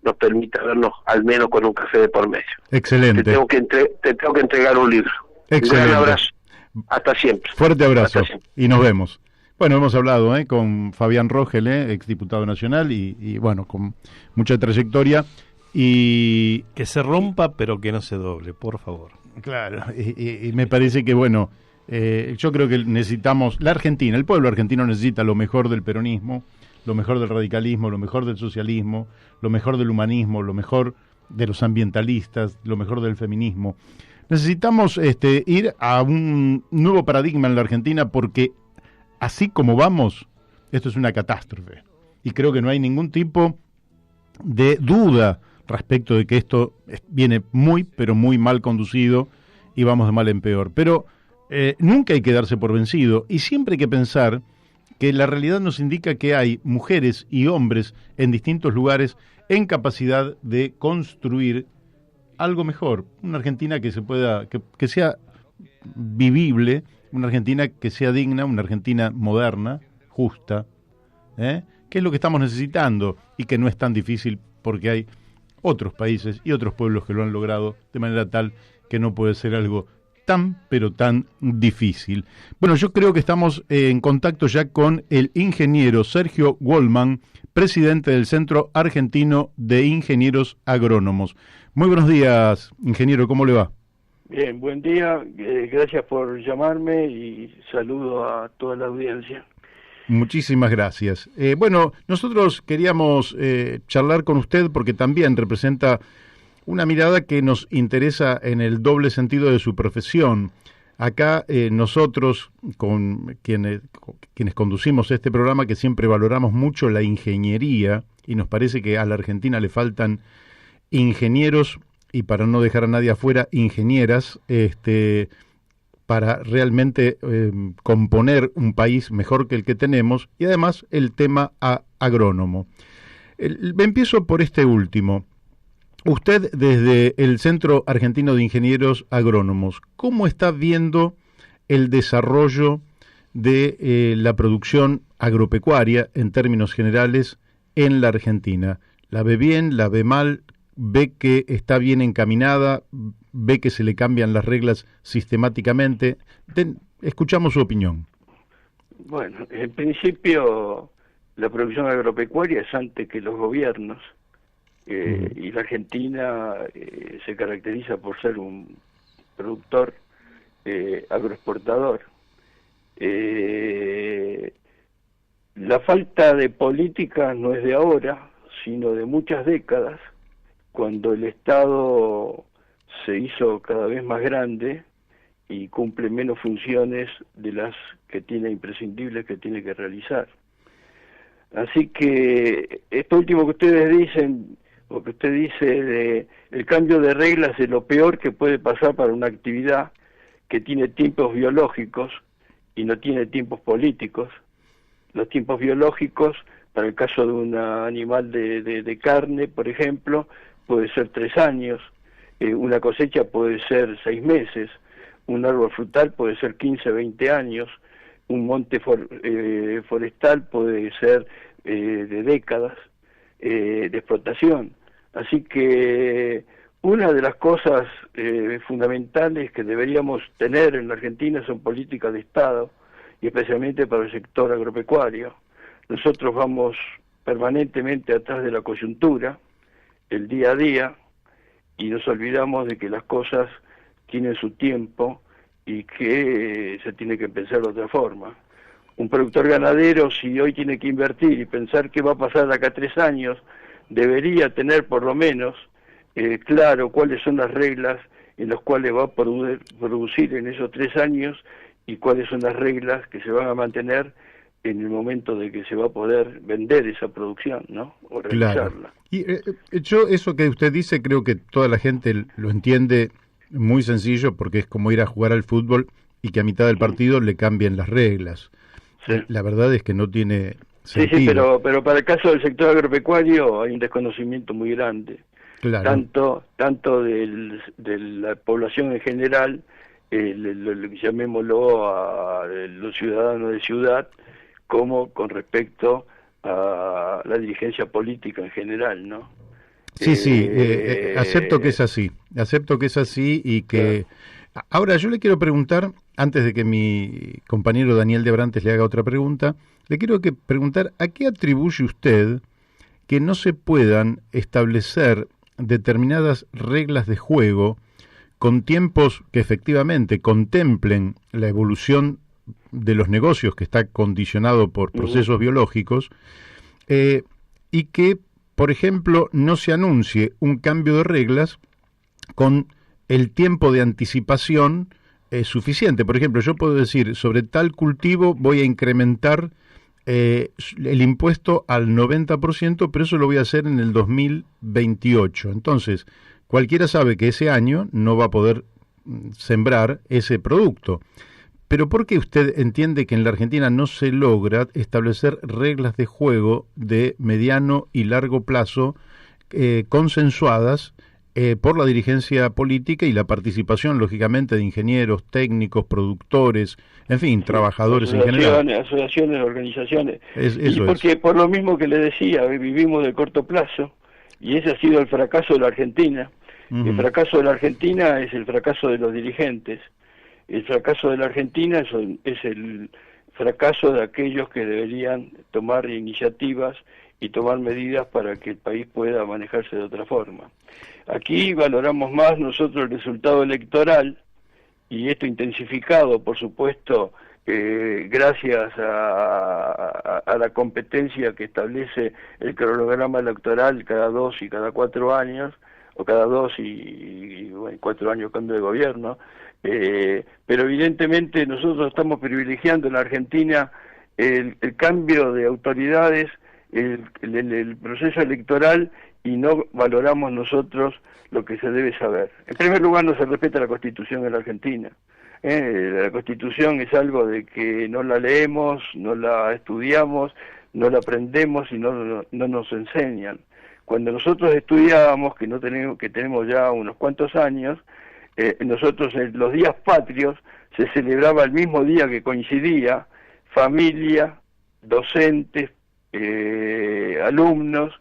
nos permita vernos al menos con un café de por medio. Excelente. Te tengo que entregar un libro. Excelente. Un gran abrazo. Hasta siempre. Fuerte abrazo. Y nos vemos. Bueno, hemos hablado con Fabián Rogel, exdiputado nacional y bueno, con mucha trayectoria. Y que se rompa, pero que no se doble, por favor. Claro, y me parece que, bueno, yo creo que necesitamos, la Argentina, el pueblo argentino necesita lo mejor del peronismo, lo mejor del radicalismo, lo mejor del socialismo, lo mejor del humanismo, lo mejor de los ambientalistas, lo mejor del feminismo. Necesitamos ir a un nuevo paradigma en la Argentina, porque así como vamos, esto es una catástrofe. Y creo que no hay ningún tipo de duda respecto de que esto viene muy, pero muy mal conducido y vamos de mal en peor. Pero nunca hay que darse por vencido y siempre hay que pensar que la realidad nos indica que hay mujeres y hombres en distintos lugares en capacidad de construir algo mejor, una Argentina que se pueda, que sea vivible, una Argentina que sea digna, una Argentina moderna, justa, que es lo que estamos necesitando y que no es tan difícil porque hay otros países y otros pueblos que lo han logrado de manera tal que no puede ser algo tan, pero tan difícil. Bueno, yo creo que estamos en contacto ya con el ingeniero Sergio Goldman, presidente del Centro Argentino de Ingenieros Agrónomos. Muy buenos días, ingeniero, ¿cómo le va? Bien, buen día, gracias por llamarme y saludo a toda la audiencia. Muchísimas gracias. Bueno, nosotros queríamos charlar con usted porque también representa una mirada que nos interesa en el doble sentido de su profesión. Acá nosotros, con quienes conducimos este programa, que siempre valoramos mucho la ingeniería, y nos parece que a la Argentina le faltan ingenieros, y para no dejar a nadie afuera, ingenieras, para realmente componer un país mejor que el que tenemos, y además el tema agrónomo. Empiezo por este último. Usted, desde el Centro Argentino de Ingenieros Agrónomos, ¿cómo está viendo el desarrollo de la producción agropecuaria en términos generales en la Argentina? ¿La ve bien? ¿La ve mal? ¿Ve que está bien encaminada? ¿Ve que se le cambian las reglas sistemáticamente? Escuchamos su opinión. Bueno, en principio la producción agropecuaria es antes que los gobiernos. Y la Argentina se caracteriza por ser un productor agroexportador. La falta de política no es de ahora, sino de muchas décadas, cuando el Estado se hizo cada vez más grande y cumple menos funciones de las que tiene imprescindibles que tiene que realizar. Así que esto último que ustedes dicen, lo que usted dice de el cambio de reglas es lo peor que puede pasar para una actividad que tiene tiempos biológicos y no tiene tiempos políticos. Los tiempos biológicos, para el caso de un animal de carne, por ejemplo, puede ser 3 años, una cosecha puede ser 6 meses, un árbol frutal puede ser 15, 20 años, un monte forestal puede ser de décadas de explotación. Así que una de las cosas fundamentales que deberíamos tener en la Argentina son políticas de Estado, y especialmente para el sector agropecuario. Nosotros vamos permanentemente atrás de la coyuntura, el día a día, y nos olvidamos de que las cosas tienen su tiempo y que se tiene que pensar de otra forma. Un productor ganadero, si hoy tiene que invertir y pensar qué va a pasar de acá a 3 años, debería tener por lo menos claro cuáles son las reglas en las cuales va a producir en esos 3 años y cuáles son las reglas que se van a mantener en el momento de que se va a poder vender esa producción, ¿no? O realizarla. Claro. Y yo eso que usted dice creo que toda la gente lo entiende muy sencillo, porque es como ir a jugar al fútbol y que a mitad del partido le cambien las reglas. Sí. La verdad es que no tiene sentido. Sí, pero para el caso del sector agropecuario hay un desconocimiento muy grande. Claro. Tanto de la población en general, llamémoslo a los ciudadanos de ciudad, como con respecto a la dirigencia política en general, ¿no? Sí, acepto que es así y que... Claro. Ahora, yo le quiero preguntar, antes de que mi compañero Daniel de Abrantes le haga otra pregunta, le quiero preguntar, ¿a qué atribuye usted que no se puedan establecer determinadas reglas de juego con tiempos que efectivamente contemplen la evolución de los negocios, que está condicionado por procesos biológicos, y que, por ejemplo, no se anuncie un cambio de reglas con el tiempo de anticipación suficiente? Por ejemplo, yo puedo decir, sobre tal cultivo voy a incrementar el impuesto al 90%, pero eso lo voy a hacer en el 2028. Entonces, cualquiera sabe que ese año no va a poder sembrar ese producto. Pero ¿por qué usted entiende que en la Argentina no se logra establecer reglas de juego de mediano y largo plazo consensuadas por la dirigencia política y la participación, lógicamente, de ingenieros, técnicos, productores, en fin, trabajadores en general? Asociaciones, organizaciones. Eso porque por lo mismo que le decía, vivimos de corto plazo, y ese ha sido el fracaso de la Argentina. El fracaso de la Argentina es el fracaso de los dirigentes. El fracaso de la Argentina es el fracaso de aquellos que deberían tomar iniciativas y tomar medidas para que el país pueda manejarse de otra forma. Aquí valoramos más nosotros el resultado electoral, y esto intensificado, por supuesto, gracias a la competencia que establece el cronograma electoral cada 2 y cada 4 años, o cada 2 y 4 años cambio de gobierno, pero evidentemente nosotros estamos privilegiando en la Argentina el cambio de autoridades, el proceso electoral, y no valoramos nosotros lo que se debe saber. En primer lugar, no se respeta la Constitución en la Argentina. La Constitución es algo de que no la leemos, no la estudiamos, no la aprendemos y no nos enseñan. Cuando nosotros estudiábamos, que tenemos ya unos cuantos años, nosotros en los días patrios se celebraba el mismo día que coincidía, familia, docentes, alumnos,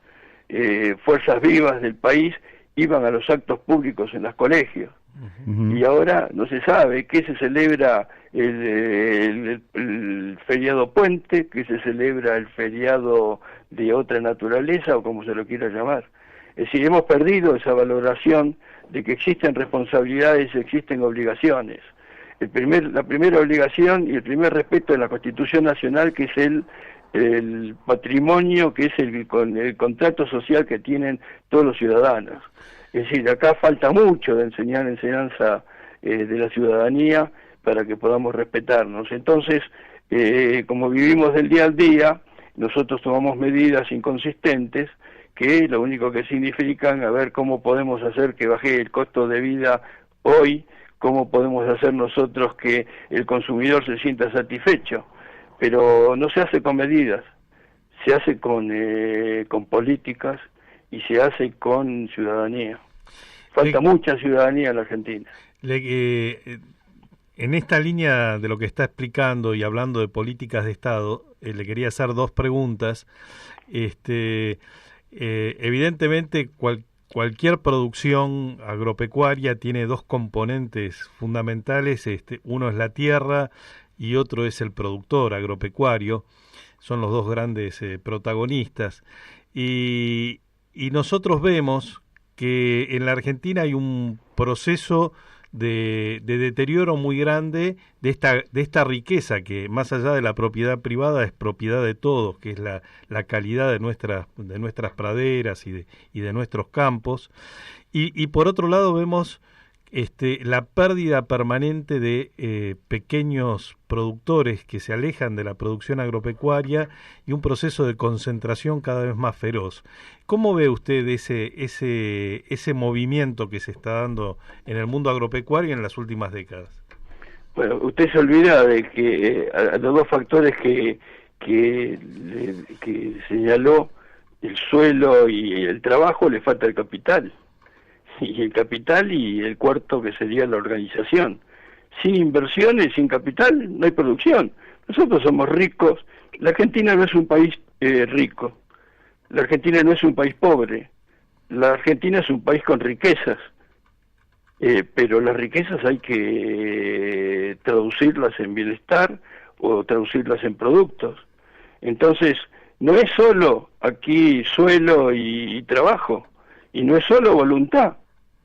fuerzas vivas del país iban a los actos públicos en los colegios. Uh-huh. Y ahora no se sabe qué se celebra el feriado puente, qué se celebra el feriado de otra naturaleza, o como se lo quiera llamar. Es decir, hemos perdido esa valoración de que existen responsabilidades y existen obligaciones. La primera obligación y el primer respeto de la Constitución Nacional, que es el patrimonio, que es el contrato social que tienen todos los ciudadanos. Es decir, acá falta mucho de enseñanza de la ciudadanía para que podamos respetarnos. Entonces, como vivimos del día al día, nosotros tomamos medidas inconsistentes que lo único que significan a ver cómo podemos hacer que baje el costo de vida hoy, cómo podemos hacer nosotros que el consumidor se sienta satisfecho. Pero no se hace con medidas, se hace con políticas y se hace con ciudadanía. Falta mucha ciudadanía en la Argentina. En esta línea de lo que está explicando y hablando de políticas de Estado, le quería hacer 2 preguntas. Evidentemente, cualquier producción agropecuaria tiene 2 componentes fundamentales. Uno es la tierra y otro es el productor agropecuario. Son los 2 grandes protagonistas. Y nosotros vemos que en la Argentina hay un proceso de deterioro muy grande de esta riqueza que, más allá de la propiedad privada, es propiedad de todos, que es la calidad de nuestras praderas y de nuestros campos. Y por otro lado vemos la pérdida permanente de pequeños productores que se alejan de la producción agropecuaria y un proceso de concentración cada vez más feroz. ¿Cómo ve usted ese movimiento que se está dando en el mundo agropecuario en las últimas décadas? Bueno, usted se olvida de que a los 2 factores que señaló, el suelo y el trabajo, le falta el capital. Y el capital, y el cuarto, que sería la organización. Sin inversiones, sin capital, no hay producción. Nosotros somos ricos. La Argentina no es un país rico. La Argentina no es un país pobre. La Argentina es un país con riquezas. Pero las riquezas hay que traducirlas en bienestar o traducirlas en productos. Entonces, no es solo aquí suelo y trabajo, y no es solo voluntad.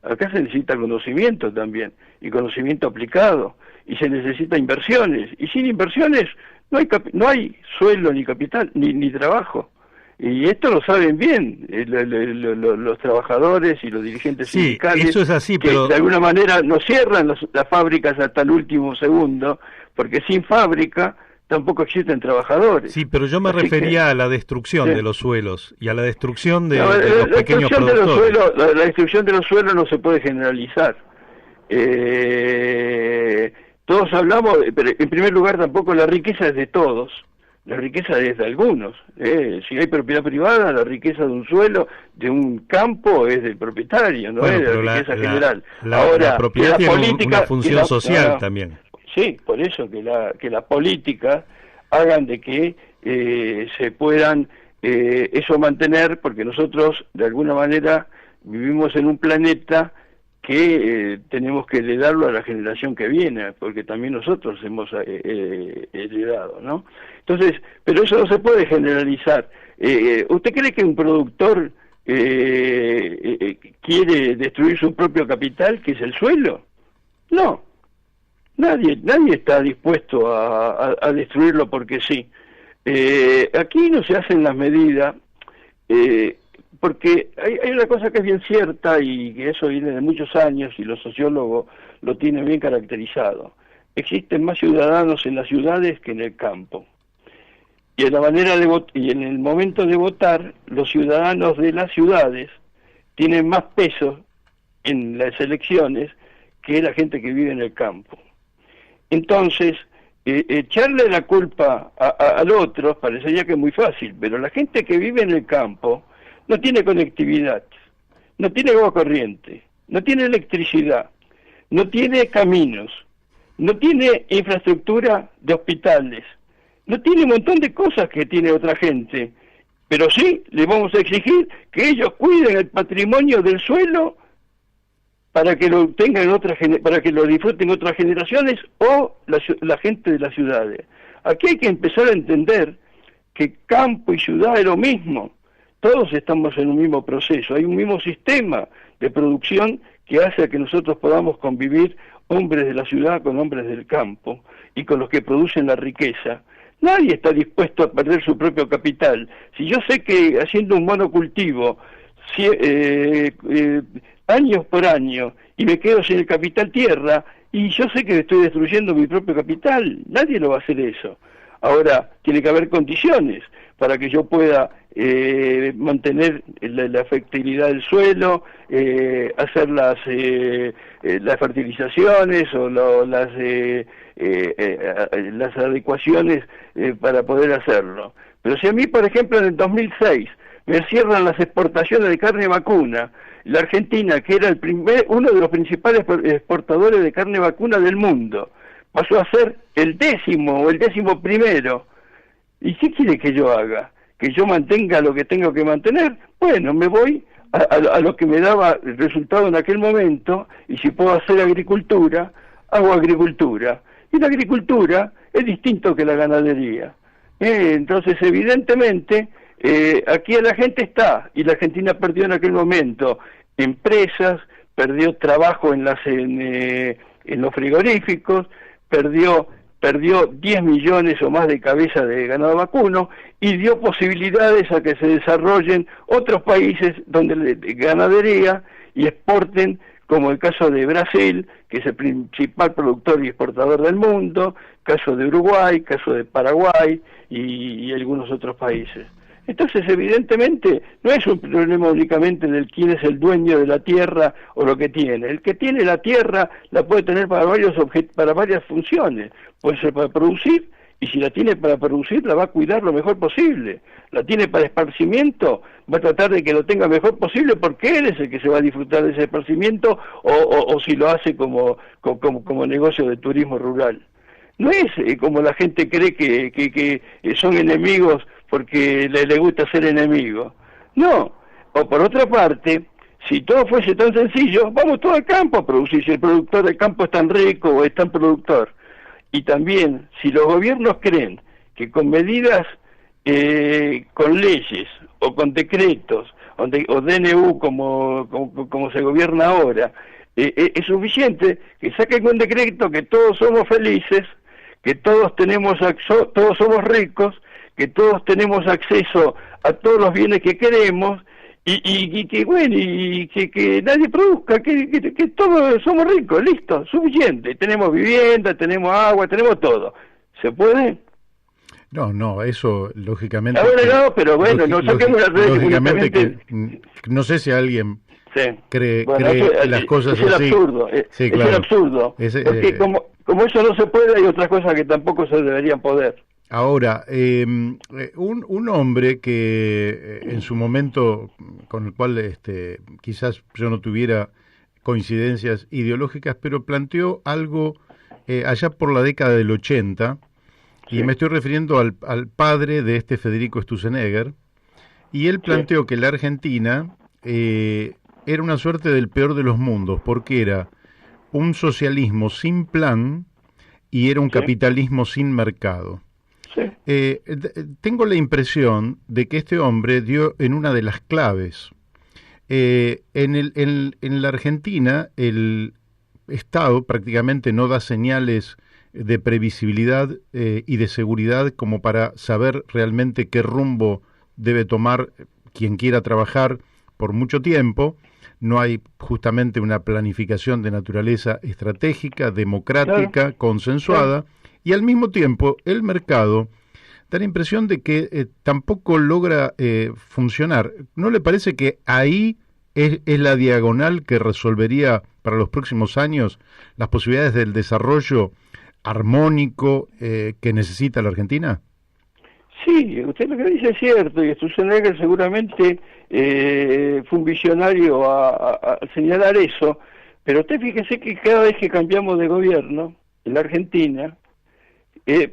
Acá se necesita conocimiento también, y conocimiento aplicado, y se necesita inversiones, y sin inversiones no hay suelo ni capital, ni trabajo. Y esto lo saben bien los trabajadores y los dirigentes sindicales, eso es así, que pero de alguna manera no cierran las fábricas hasta el último segundo, porque sin fábrica tampoco existen trabajadores. Sí, pero yo me refería a la destrucción de los suelos y a la destrucción de los pequeños productores. La destrucción de los suelos no se puede generalizar. Todos hablamos, pero en primer lugar tampoco la riqueza es de todos, la riqueza es de algunos. Si hay propiedad privada, la riqueza de un suelo, de un campo, es del propietario, no es de la riqueza general. Ahora, la propiedad tiene una función social también. Sí, por eso que la política hagan de que se puedan eso mantener, porque nosotros de alguna manera vivimos en un planeta que tenemos que heredarlo a la generación que viene, porque también nosotros hemos heredado, ¿no? Entonces, pero eso no se puede generalizar. ¿Usted cree que un productor quiere destruir su propio capital, que es el suelo? No, nadie está dispuesto a destruirlo porque sí. Aquí no se hacen las medidas, porque hay una cosa que es bien cierta y que eso viene de muchos años y los sociólogos lo tienen bien caracterizado. Existen más ciudadanos en las ciudades que en el campo. Y en la manera de y en el momento de votar, los ciudadanos de las ciudades tienen más peso en las elecciones que la gente que vive en el campo. Entonces, echarle la culpa al otro parecería que es muy fácil, pero la gente que vive en el campo no tiene conectividad, no tiene agua corriente, no tiene electricidad, no tiene caminos, no tiene infraestructura de hospitales, no tiene un montón de cosas que tiene otra gente, pero sí le vamos a exigir que ellos cuiden el patrimonio del suelo para que lo tengan para que lo disfruten otras generaciones o la gente de las ciudades. Aquí hay que empezar a entender que campo y ciudad es lo mismo. Todos estamos en un mismo proceso, hay un mismo sistema de producción que hace a que nosotros podamos convivir hombres de la ciudad con hombres del campo y con los que producen la riqueza. Nadie está dispuesto a perder su propio capital. Si yo sé que haciendo un monocultivo años por año y me quedo sin el capital tierra, y yo sé que estoy destruyendo mi propio capital, nadie lo va a hacer eso. Ahora, tiene que haber condiciones para que yo pueda mantener la fertilidad del suelo, hacer las fertilizaciones o las adecuaciones para poder hacerlo. Pero si a mí, por ejemplo, en el 2006 me cierran las exportaciones de carne vacuna, la Argentina, que era uno de los principales exportadores de carne vacuna del mundo, pasó a ser el 10º o el 11º. ¿Y qué quiere que yo haga? ¿Que yo mantenga lo que tengo que mantener? Bueno, me voy a lo que me daba el resultado en aquel momento, y si puedo hacer agricultura, hago agricultura. Y la agricultura es distinto que la ganadería. Entonces, evidentemente, aquí la gente está, y la Argentina perdió en aquel momento empresas, perdió trabajo en los frigoríficos, perdió 10 millones o más de cabezas de ganado vacuno y dio posibilidades a que se desarrollen otros países donde ganadería y exporten, como el caso de Brasil, que es el principal productor y exportador del mundo, caso de Uruguay, caso de Paraguay y algunos otros países. Entonces, evidentemente, no es un problema únicamente del quién es el dueño de la tierra o lo que tiene. El que tiene la tierra la puede tener para varias funciones. Puede ser para producir, y si la tiene para producir, la va a cuidar lo mejor posible. La tiene para esparcimiento, va a tratar de que lo tenga mejor posible, porque él es el que se va a disfrutar de ese esparcimiento, o si lo hace como negocio de turismo rural. No es como la gente cree que son enemigos porque le gusta ser enemigo. No. O por otra parte, si todo fuese tan sencillo, vamos todo al campo a producir, si el productor del campo es tan rico o es tan productor. Y también, si los gobiernos creen que con medidas, con leyes o con decretos o DNU como se gobierna ahora, es suficiente que saquen un decreto que todos somos felices, que todos todos somos ricos, que todos tenemos acceso a todos los bienes que queremos, y que nadie produzca, que todos somos ricos, listo, suficiente, tenemos vivienda, tenemos agua, tenemos todo. ¿Se puede? No, eso lógicamente... Ahora no, pero bueno, no saquemos las redes. Lógicamente que no sé si alguien cree las cosas es así. Absurdo, sí, claro. Es el absurdo, porque como eso no se puede, hay otras cosas que tampoco se deberían poder. Ahora, un hombre que en su momento, con el cual quizás yo no tuviera coincidencias ideológicas, pero planteó algo allá por la década del 80, y me estoy refiriendo al padre de Federico Sturzenegger, y él planteó que la Argentina era una suerte del peor de los mundos, porque era un socialismo sin plan y era un capitalismo sin mercado. Sí. Tengo la impresión de que este hombre dio en una de las claves. En la Argentina, el Estado prácticamente no da señales de previsibilidad y de seguridad como para saber realmente qué rumbo debe tomar quien quiera trabajar por mucho tiempo. No hay justamente una planificación de naturaleza estratégica, democrática, claro, consensuada, claro. Y al mismo tiempo el mercado da la impresión de que tampoco logra funcionar. ¿No le parece que ahí es la diagonal que resolvería para los próximos años las posibilidades del desarrollo armónico que necesita la Argentina? Sí, usted lo que dice es cierto, y Sturzenegger seguramente fue un visionario a señalar eso, pero usted fíjese que cada vez que cambiamos de gobierno en la Argentina,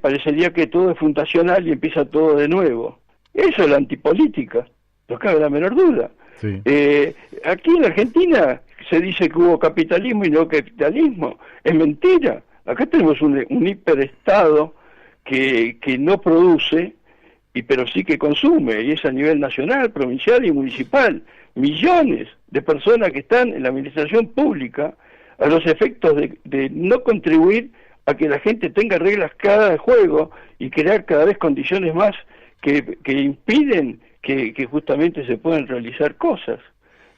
parecería que todo es fundacional y empieza todo de nuevo. Eso es la antipolítica, no cabe la menor duda. Sí. Aquí en la Argentina se dice que hubo capitalismo y no capitalismo, es mentira. Acá tenemos un hiperestado que no produce, pero sí que consume, y es a nivel nacional, provincial y municipal. Millones de personas que están en la administración pública a los efectos de no contribuir a que la gente tenga reglas cada de juego y crear cada vez condiciones más que impiden que justamente se puedan realizar cosas.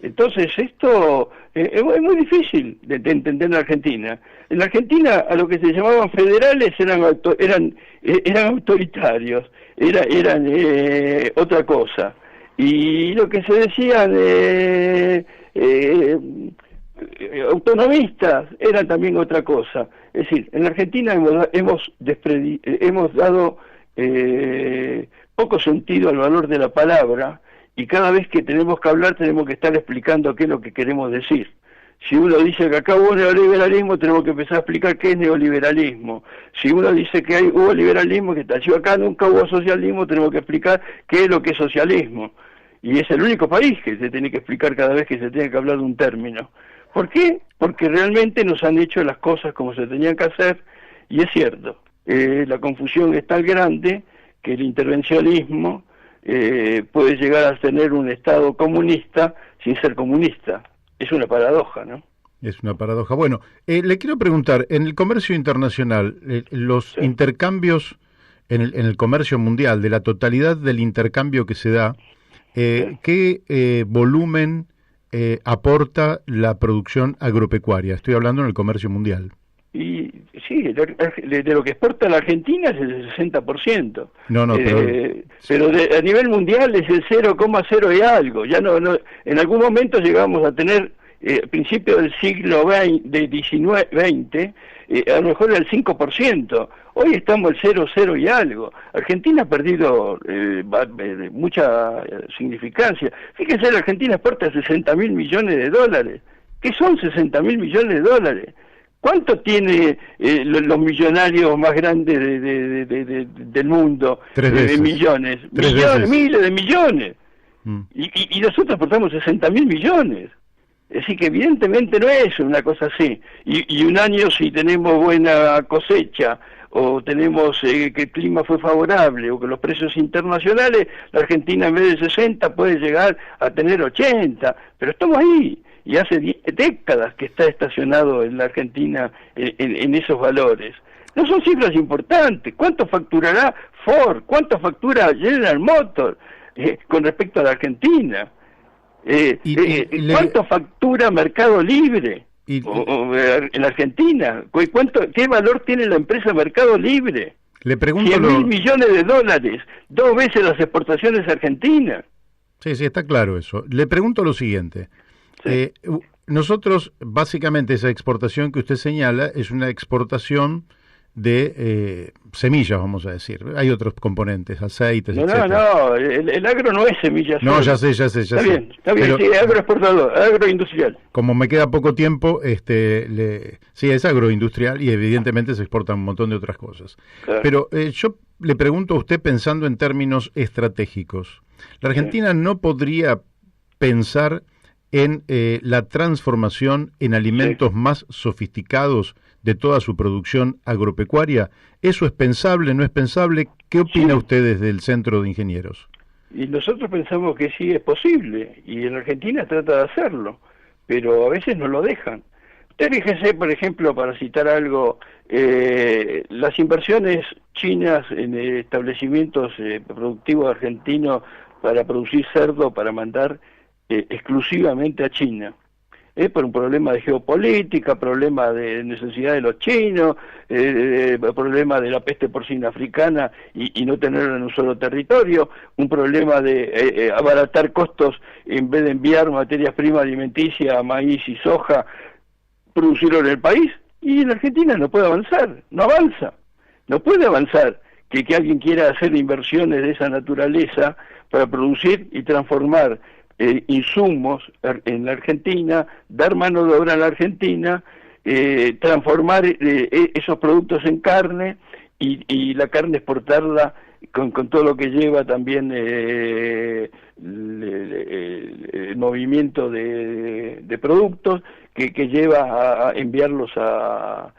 Entonces esto es muy difícil de entender en la Argentina. En la Argentina a lo que se llamaban federales eran autoritarios, eran otra cosa. Y lo que se decían autonomistas eran también otra cosa. Es decir, en la Argentina hemos dado poco sentido al valor de la palabra, y cada vez que tenemos que hablar tenemos que estar explicando qué es lo que queremos decir. Si uno dice que acá hubo neoliberalismo, tenemos que empezar a explicar qué es neoliberalismo. Si uno dice que hubo liberalismo, que tal, si acá nunca hubo socialismo, tenemos que explicar qué es lo que es socialismo. Y es el único país que se tiene que explicar cada vez que se tiene que hablar de un término. ¿Por qué? Porque realmente nos han hecho las cosas como se tenían que hacer, y es cierto, la confusión es tan grande que el intervencionismo puede llegar a tener un Estado comunista sin ser comunista. Es una paradoja, ¿no? Es una paradoja. Bueno, le quiero preguntar, en el comercio internacional, los intercambios en el comercio mundial, de la totalidad del intercambio que se da, ¿qué volumen aporta la producción agropecuaria? Estoy hablando en el comercio mundial. Y sí, de lo que exporta la Argentina es el 60%. No, pero a nivel mundial es el 0,0 y algo. Ya no, en algún momento llegamos a tener, a principios del siglo XX, a lo mejor el 5%. Hoy estamos el 0,0 y algo. Argentina ha perdido mucha significancia. Fíjense, la Argentina exporta 60.000 millones de dólares. ¿Qué son 60.000 millones de dólares? ¿Cuánto tiene los millonarios más grandes del mundo? 3 veces. Millones. Miles de millones. Y nosotros aportamos 60.000 millones. Es decir, que evidentemente no es una cosa así. Y un año, si tenemos buena cosecha, o tenemos que el clima fue favorable, o que los precios internacionales, la Argentina en vez de 60 puede llegar a tener 80. Pero estamos ahí. Y hace 10 décadas que está estacionado en la Argentina en esos valores. No son cifras importantes. ¿Cuánto facturará Ford? ¿Cuánto factura General Motors con respecto a la Argentina? ¿Cuánto factura Mercado Libre en la Argentina? ¿Qué valor tiene la empresa Mercado Libre? Le pregunto 100.000 millones de dólares, 2 veces las exportaciones argentinas. Sí, está claro eso. Le pregunto lo siguiente. Sí. Nosotros, básicamente, esa exportación que usted señala es una exportación de semillas, vamos a decir. Hay otros componentes, aceites, etc. No, el agro no es semillas. No, ya sé. Está bien, pero, sí, agroexportador, agroindustrial. Como me queda poco tiempo, sí, es agroindustrial y evidentemente se exportan un montón de otras cosas. Claro. Pero yo le pregunto a usted pensando en términos estratégicos. ¿La Argentina no podría pensar en la transformación en alimentos más sofisticados de toda su producción agropecuaria? ¿Eso es pensable, no es pensable? ¿Qué opina usted desde el Centro de Ingenieros? Y nosotros pensamos que sí es posible, y en Argentina trata de hacerlo, pero a veces no lo dejan. Usted fíjese, por ejemplo, para citar algo, las inversiones chinas en establecimientos productivos argentinos para producir cerdo para mandar exclusivamente a China. Por un problema de geopolítica, problema de necesidad de los chinos, problema de la peste porcina africana y no tenerlo en un solo territorio, un problema de abaratar costos en vez de enviar materias primas alimenticias, maíz y soja, producirlo en el país, y en Argentina no puede avanzar, no avanza, no puede avanzar que alguien quiera hacer inversiones de esa naturaleza para producir y transformar insumos en la Argentina, dar mano de obra en la Argentina, transformar esos productos en carne y la carne exportarla con todo lo que lleva también el movimiento de productos que lleva a enviarlos a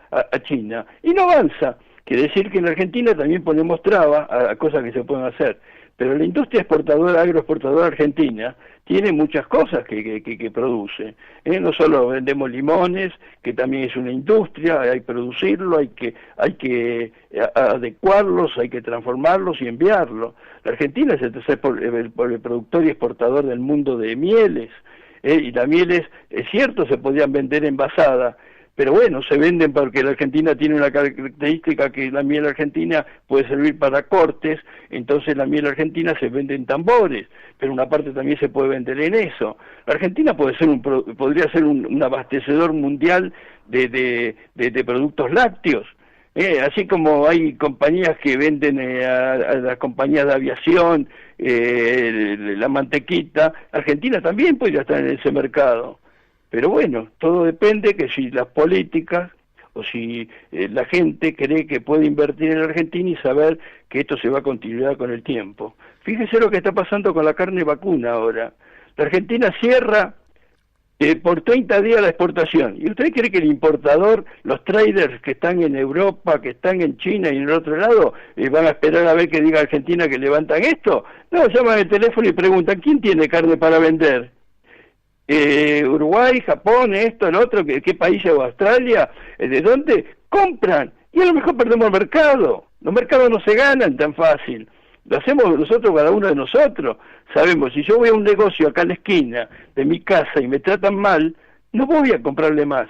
China. Y no avanza. Quiere decir que en Argentina también ponemos trabas a cosas que se pueden hacer. Pero la industria exportadora, agroexportadora argentina, tiene muchas cosas que produce. No solo vendemos limones, que también es una industria, hay que producirlo, hay que adecuarlos, hay que transformarlos y enviarlos. La Argentina es el tercer el productor y exportador del mundo de mieles, y las mieles, es cierto, se podían vender envasadas, pero bueno, se venden porque la Argentina tiene una característica que la miel argentina puede servir para cortes, entonces la miel argentina se vende en tambores, pero una parte también se puede vender en eso. La Argentina podría ser un abastecedor mundial de productos lácteos. Así como hay compañías que venden a las compañías de aviación la mantequita, Argentina también podría estar en ese mercado. Pero bueno, todo depende que si las políticas o si la gente cree que puede invertir en Argentina y saber que esto se va a continuar con el tiempo. Fíjese lo que está pasando con la carne vacuna ahora. La Argentina cierra por 30 días la exportación. ¿Y usted cree que el importador, los traders que están en Europa, que están en China y en el otro lado, van a esperar a ver que diga Argentina que levantan esto? No, llaman al teléfono y preguntan, ¿quién tiene carne para vender? Uruguay, Japón, esto, el otro, ¿qué países o Australia? ¿De dónde? Compran, y a lo mejor perdemos el mercado. Los mercados no se ganan tan fácil, lo hacemos nosotros, cada uno de nosotros. Sabemos, si yo voy a un negocio acá en la esquina de mi casa y me tratan mal, no voy a comprarle más.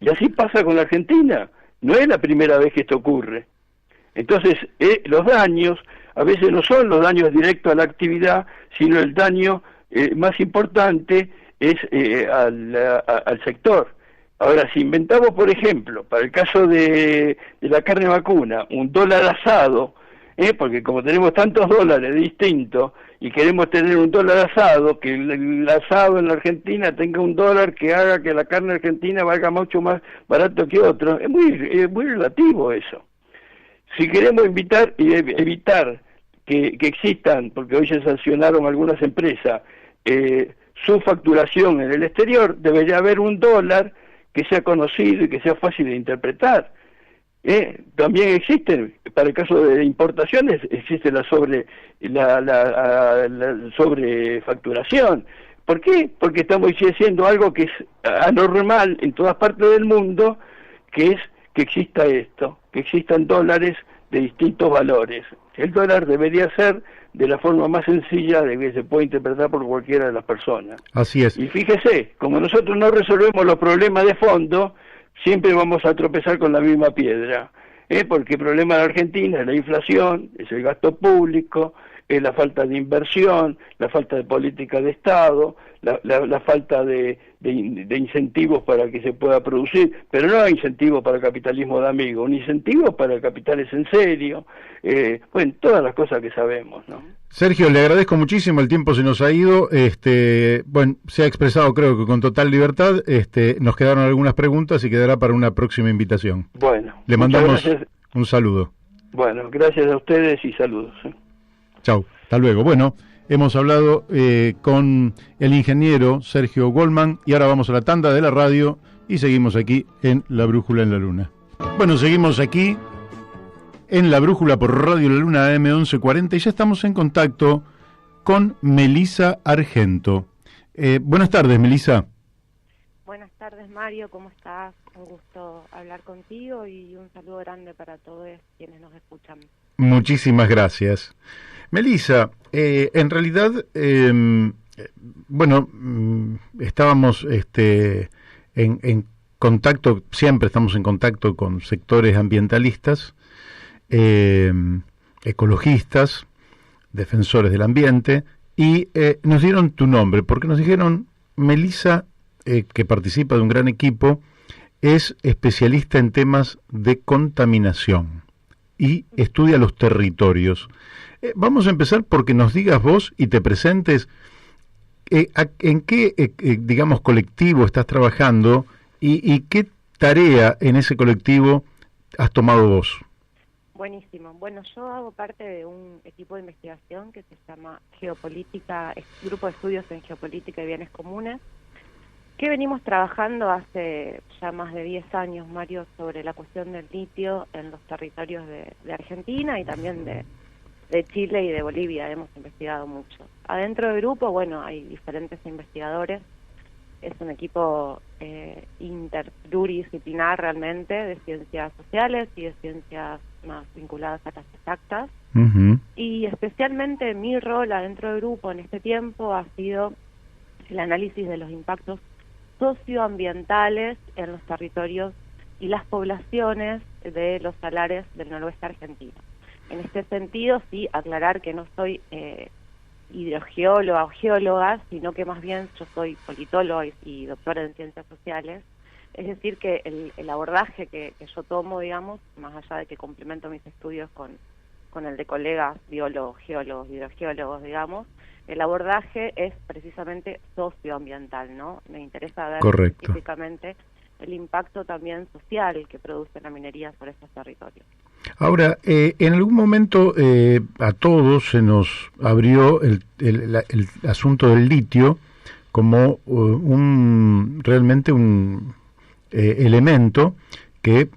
Y así pasa con la Argentina, no es la primera vez que esto ocurre. Entonces, los daños, a veces no son los daños directos a la actividad, sino el daño más importante es al sector. Ahora, si inventamos, por ejemplo, para el caso de la carne vacuna, un dólar asado, porque como tenemos tantos dólares distintos y queremos tener un dólar asado, que el asado en la Argentina tenga un dólar que haga que la carne argentina valga mucho más barato que otro, es muy relativo eso. Si queremos evitar que existan, porque hoy se sancionaron algunas empresas, su facturación en el exterior, debería haber un dólar que sea conocido y que sea fácil de interpretar. También existen, para el caso de importaciones, existe la sobrefacturación. ¿Por qué? Porque estamos diciendo algo que es anormal en todas partes del mundo, que es que exista esto, que existan dólares de distintos valores. El dólar debería ser de la forma más sencilla de que se puede interpretar por cualquiera de las personas. Así es. Y fíjese, como nosotros no resolvemos los problemas de fondo, siempre vamos a tropezar con la misma piedra, porque el problema de Argentina es la inflación, es el gasto público, es la falta de inversión, la falta de política de Estado, la falta de incentivos para que se pueda producir, pero no hay incentivos para el capitalismo de amigos, un incentivo para el capitales en serio, bueno, todas las cosas que sabemos, ¿no? Sergio, le agradezco muchísimo, el tiempo se nos ha ido, bueno, se ha expresado creo que con total libertad, nos quedaron algunas preguntas y quedará para una próxima invitación. Bueno, le mandamos un saludo. Bueno, gracias a ustedes y saludos. Chau, hasta luego. Bueno, hemos hablado con el ingeniero Sergio Goldman y ahora vamos a la tanda de la radio y seguimos aquí en La Brújula en la Luna. Bueno, seguimos aquí en La Brújula por Radio La Luna AM 1140 y ya estamos en contacto con Melisa Argento. Buenas tardes, Melisa. Buenas tardes, Mario, ¿cómo estás? Un gusto hablar contigo y un saludo grande para todos quienes nos escuchan. Muchísimas gracias. Melisa, en realidad, estábamos en contacto, siempre estamos en contacto con sectores ambientalistas, ecologistas, defensores del ambiente, y nos dieron tu nombre, porque nos dijeron, Melisa, que participa de un gran equipo, es especialista en temas de contaminación y estudia los territorios. Vamos a empezar porque nos digas vos y te presentes en qué, digamos, colectivo estás trabajando y qué tarea en ese colectivo has tomado vos. Buenísimo. Bueno, yo hago parte de un equipo de investigación que se llama Geopolítica, Grupo de Estudios en Geopolítica y Bienes Comunes, que venimos trabajando hace ya más de 10 años, Mario, sobre la cuestión del litio en los territorios de Argentina y también de Chile y de Bolivia. Hemos investigado mucho. Adentro del grupo, bueno, hay diferentes investigadores. Es un equipo interdisciplinar realmente, de ciencias sociales y de ciencias más vinculadas a las exactas. Uh-huh. Y especialmente mi rol adentro del grupo en este tiempo ha sido el análisis de los impactos socioambientales en los territorios y las poblaciones de los salares del noroeste argentino. En este sentido, sí, aclarar que no soy hidrogeóloga o geóloga, sino que más bien yo soy politóloga y doctora en ciencias sociales. Es decir, que el abordaje que yo tomo, digamos, más allá de que complemento mis estudios con el de colegas biólogos, geólogos, hidrogeólogos, digamos, el abordaje es precisamente socioambiental, ¿no? Me interesa ver Correcto. específicamente el impacto también social que produce la minería sobre estos territorios. Ahora, en algún momento a todos se nos abrió el asunto del litio como realmente un elemento que,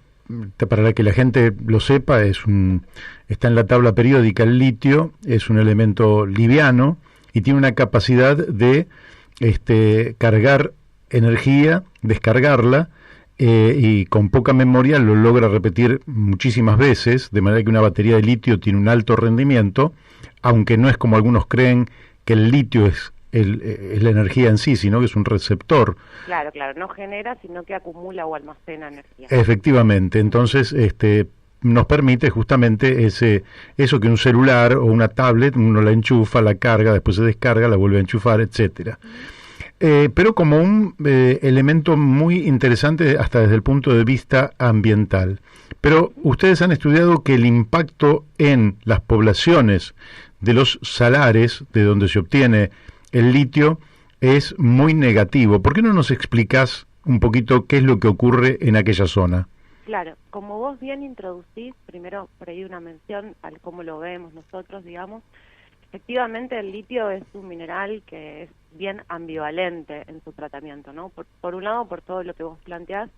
para que la gente lo sepa, está en la tabla periódica. El litio es un elemento liviano y tiene una capacidad de cargar energía, descargarla, y con poca memoria lo logra repetir muchísimas veces, de manera que una batería de litio tiene un alto rendimiento, aunque no es como algunos creen que el litio es la energía en sí, sino que es un receptor. Claro, no genera, sino que acumula o almacena energía. Efectivamente, entonces nos permite justamente eso que un celular o una tablet, uno la enchufa, la carga, después se descarga, la vuelve a enchufar, etcétera. Pero como un elemento muy interesante hasta desde el punto de vista ambiental. Pero ustedes han estudiado que el impacto en las poblaciones de los salares, de donde se obtiene el litio, es muy negativo. ¿Por qué no nos explicás un poquito qué es lo que ocurre en aquella zona? Claro, como vos bien introducís, primero por ahí una mención al cómo lo vemos nosotros, digamos. Efectivamente, el litio es un mineral que es bien ambivalente en su tratamiento, ¿no? Por un lado, por todo lo que vos planteás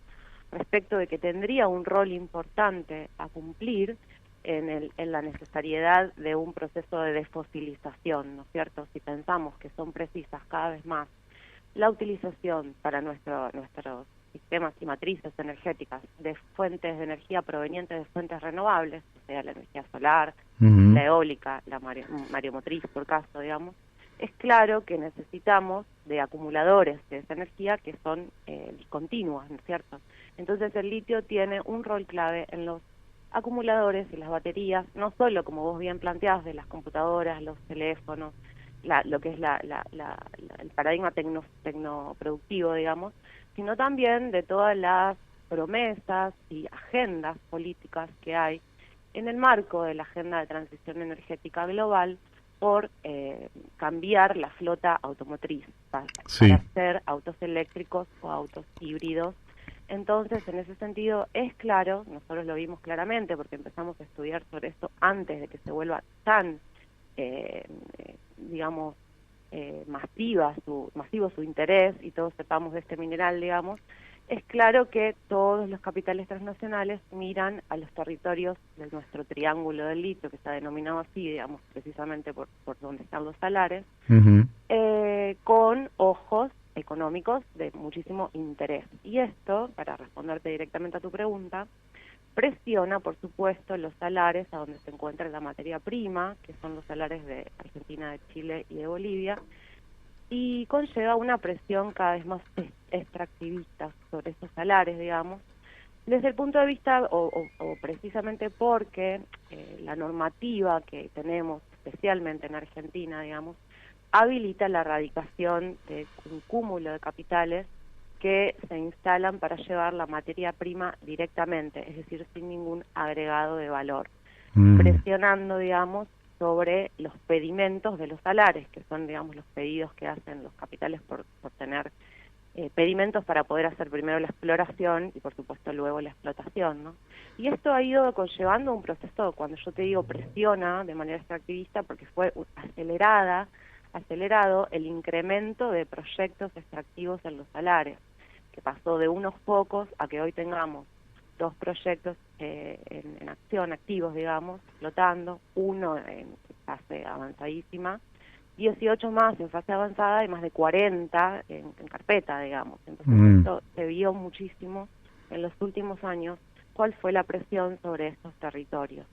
respecto de que tendría un rol importante a cumplir en la necesariedad de un proceso de desfosilización, ¿no es cierto? Si pensamos que son precisas cada vez más la utilización para nuestros sistemas y matrices energéticas de fuentes de energía provenientes de fuentes renovables, o sea, la energía solar, Uh-huh. la eólica, la mareomotriz, por caso, digamos, es claro que necesitamos de acumuladores de esa energía que son continuas, ¿no es cierto? Entonces el litio tiene un rol clave en los acumuladores y las baterías, no solo, como vos bien planteás, de las computadoras, los teléfonos, lo que es el paradigma tecnoproductivo, digamos, sino también de todas las promesas y agendas políticas que hay en el marco de la agenda de transición energética global por cambiar la flota automotriz para hacer autos eléctricos o autos híbridos. Entonces, en ese sentido, es claro, nosotros lo vimos claramente porque empezamos a estudiar sobre esto antes de que se vuelva tan digamos, masivo su interés y todos sepamos de este mineral, digamos, es claro que todos los capitales transnacionales miran a los territorios de nuestro triángulo del litio, que está denominado así, digamos, precisamente por donde están los salares, con ojos económicos de muchísimo interés. Y esto, para responderte directamente a tu pregunta, presiona, por supuesto, los salares a donde se encuentra la materia prima, que son los salares de Argentina, de Chile y de Bolivia, y conlleva una presión cada vez más extractivista sobre esos salares, digamos, desde el punto de vista, o precisamente porque la normativa que tenemos, especialmente en Argentina, digamos, habilita la erradicación de un cúmulo de capitales que se instalan para llevar la materia prima directamente, es decir, sin ningún agregado de valor, presionando, digamos, sobre los pedimentos de los salares, que son, digamos, los pedidos que hacen los capitales por tener pedimentos para poder hacer primero la exploración y, por supuesto, luego la explotación, ¿no? Y esto ha ido conllevando un proceso, cuando yo te digo presiona de manera extractivista, porque fue acelerado el incremento de proyectos extractivos en los salares, que pasó de unos pocos a que hoy tengamos 2 proyectos en acción, activos, digamos, explotando, uno en fase avanzadísima, 18 más en fase avanzada y más de 40 en carpeta, digamos. Entonces esto se vio muchísimo en los últimos años, cuál fue la presión sobre estos territorios.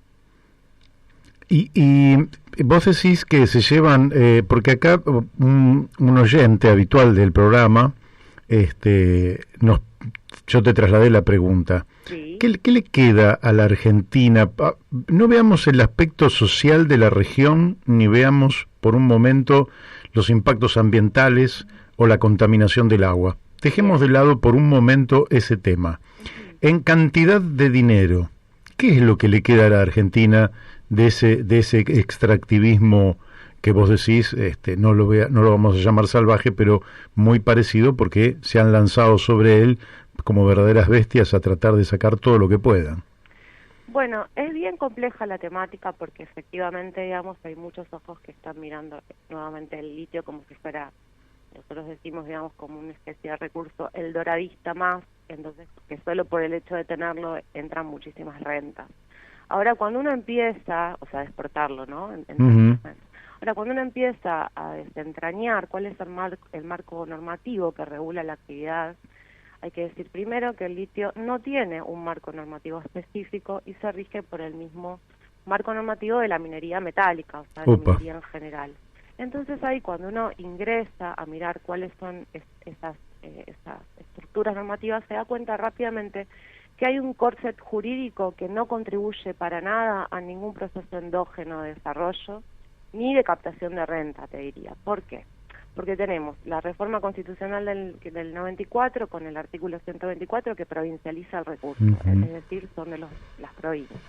Y vos decís que se llevan, porque acá un oyente habitual del programa, yo te trasladé la pregunta. Sí. ¿Qué le queda a la Argentina? No veamos el aspecto social de la región, ni veamos por un momento los impactos ambientales o la contaminación del agua. Dejemos de lado por un momento ese tema. En cantidad de dinero, ¿qué es lo que le queda a la Argentina de ese extractivismo que vos decís, no lo vamos a llamar salvaje, pero muy parecido, porque se han lanzado sobre él como verdaderas bestias a tratar de sacar todo lo que puedan? Bueno, es bien compleja la temática porque efectivamente, digamos, hay muchos ojos que están mirando nuevamente el litio como si fuera, nosotros decimos, digamos, como una especie de recurso eldoradista más, entonces que solo por el hecho de tenerlo entran muchísimas rentas. Ahora, cuando uno empieza, o sea, exportarlo, ¿no? Ahora, cuando uno empieza a desentrañar cuál es el marco normativo que regula la actividad, hay que decir primero que el litio no tiene un marco normativo específico y se rige por el mismo marco normativo de la minería metálica, o sea, de la minería en general. Entonces ahí cuando uno ingresa a mirar cuáles son esas estructuras normativas, se da cuenta rápidamente que hay un corset jurídico que no contribuye para nada a ningún proceso endógeno de desarrollo ni de captación de renta, te diría. ¿Por qué? Porque tenemos la reforma constitucional del 94 con el artículo 124 que provincializa el recurso, es decir, son de las provincias.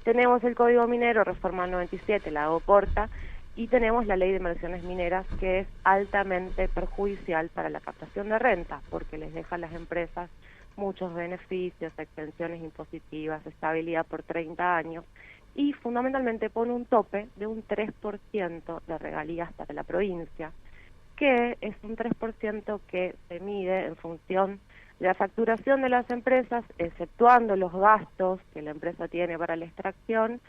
Tenemos el Código Minero, reforma 97, la aporta, y tenemos la Ley de Inversiones Mineras, que es altamente perjudicial para la captación de renta, porque les deja a las empresas muchos beneficios, exenciones impositivas, estabilidad por 30 años, y fundamentalmente pone un tope de un 3% de regalías para la provincia, que es un 3% que se mide en función de la facturación de las empresas, exceptuando los gastos que la empresa tiene para la extracción,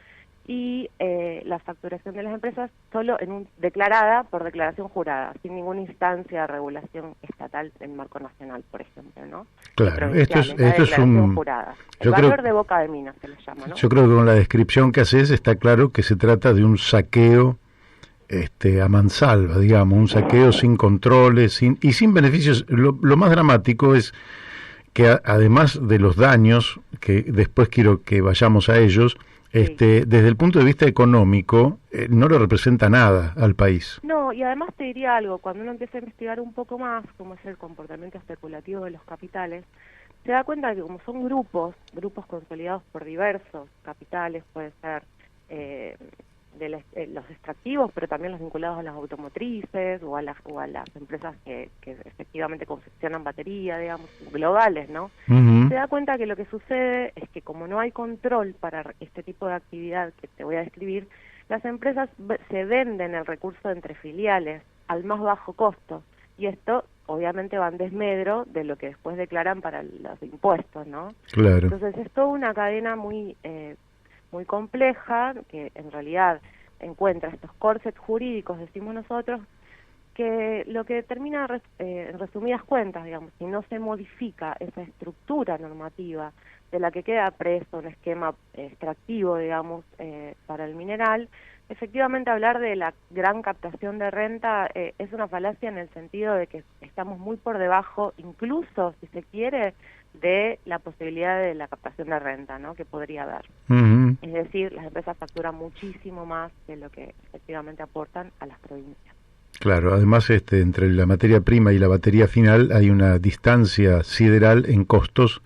y la facturación de las empresas solo declarada por declaración jurada, sin ninguna instancia de regulación estatal en marco nacional, por ejemplo, ¿no? Claro, esto es un jurada. El valor de boca de mina se le llama, ¿no? Yo creo que con la descripción que haces está claro que se trata de un saqueo a mansalva, digamos, un saqueo sin controles y sin beneficios. Lo más dramático es que además de los daños, que después quiero que vayamos a ellos, desde el punto de vista económico, no le representa nada al país. No, y además te diría algo, cuando uno empieza a investigar un poco más cómo es el comportamiento especulativo de los capitales, se da cuenta de que como son grupos consolidados por diversos capitales, puede ser los extractivos, pero también los vinculados a las automotrices o a las empresas que efectivamente confeccionan batería, digamos, globales, ¿no? Se da cuenta que lo que sucede es que como no hay control para este tipo de actividad que te voy a describir, las empresas se venden el recurso entre filiales al más bajo costo, y esto obviamente va en desmedro de lo que después declaran para los impuestos, ¿no? Claro. Entonces es toda una cadena muy compleja, que en realidad encuentra estos corsets jurídicos, decimos nosotros, que lo que termina, en resumidas cuentas, digamos, si no se modifica esa estructura normativa de la que queda preso un esquema extractivo, digamos, para el mineral, efectivamente hablar de la gran captación de renta es una falacia en el sentido de que estamos muy por debajo, incluso, si se quiere, de la posibilidad de la captación de renta, ¿no?, que podría haber. Uh-huh. Es decir, las empresas facturan muchísimo más de lo que efectivamente aportan a las provincias. Claro, además entre la materia prima y la batería final hay una distancia sideral en costos.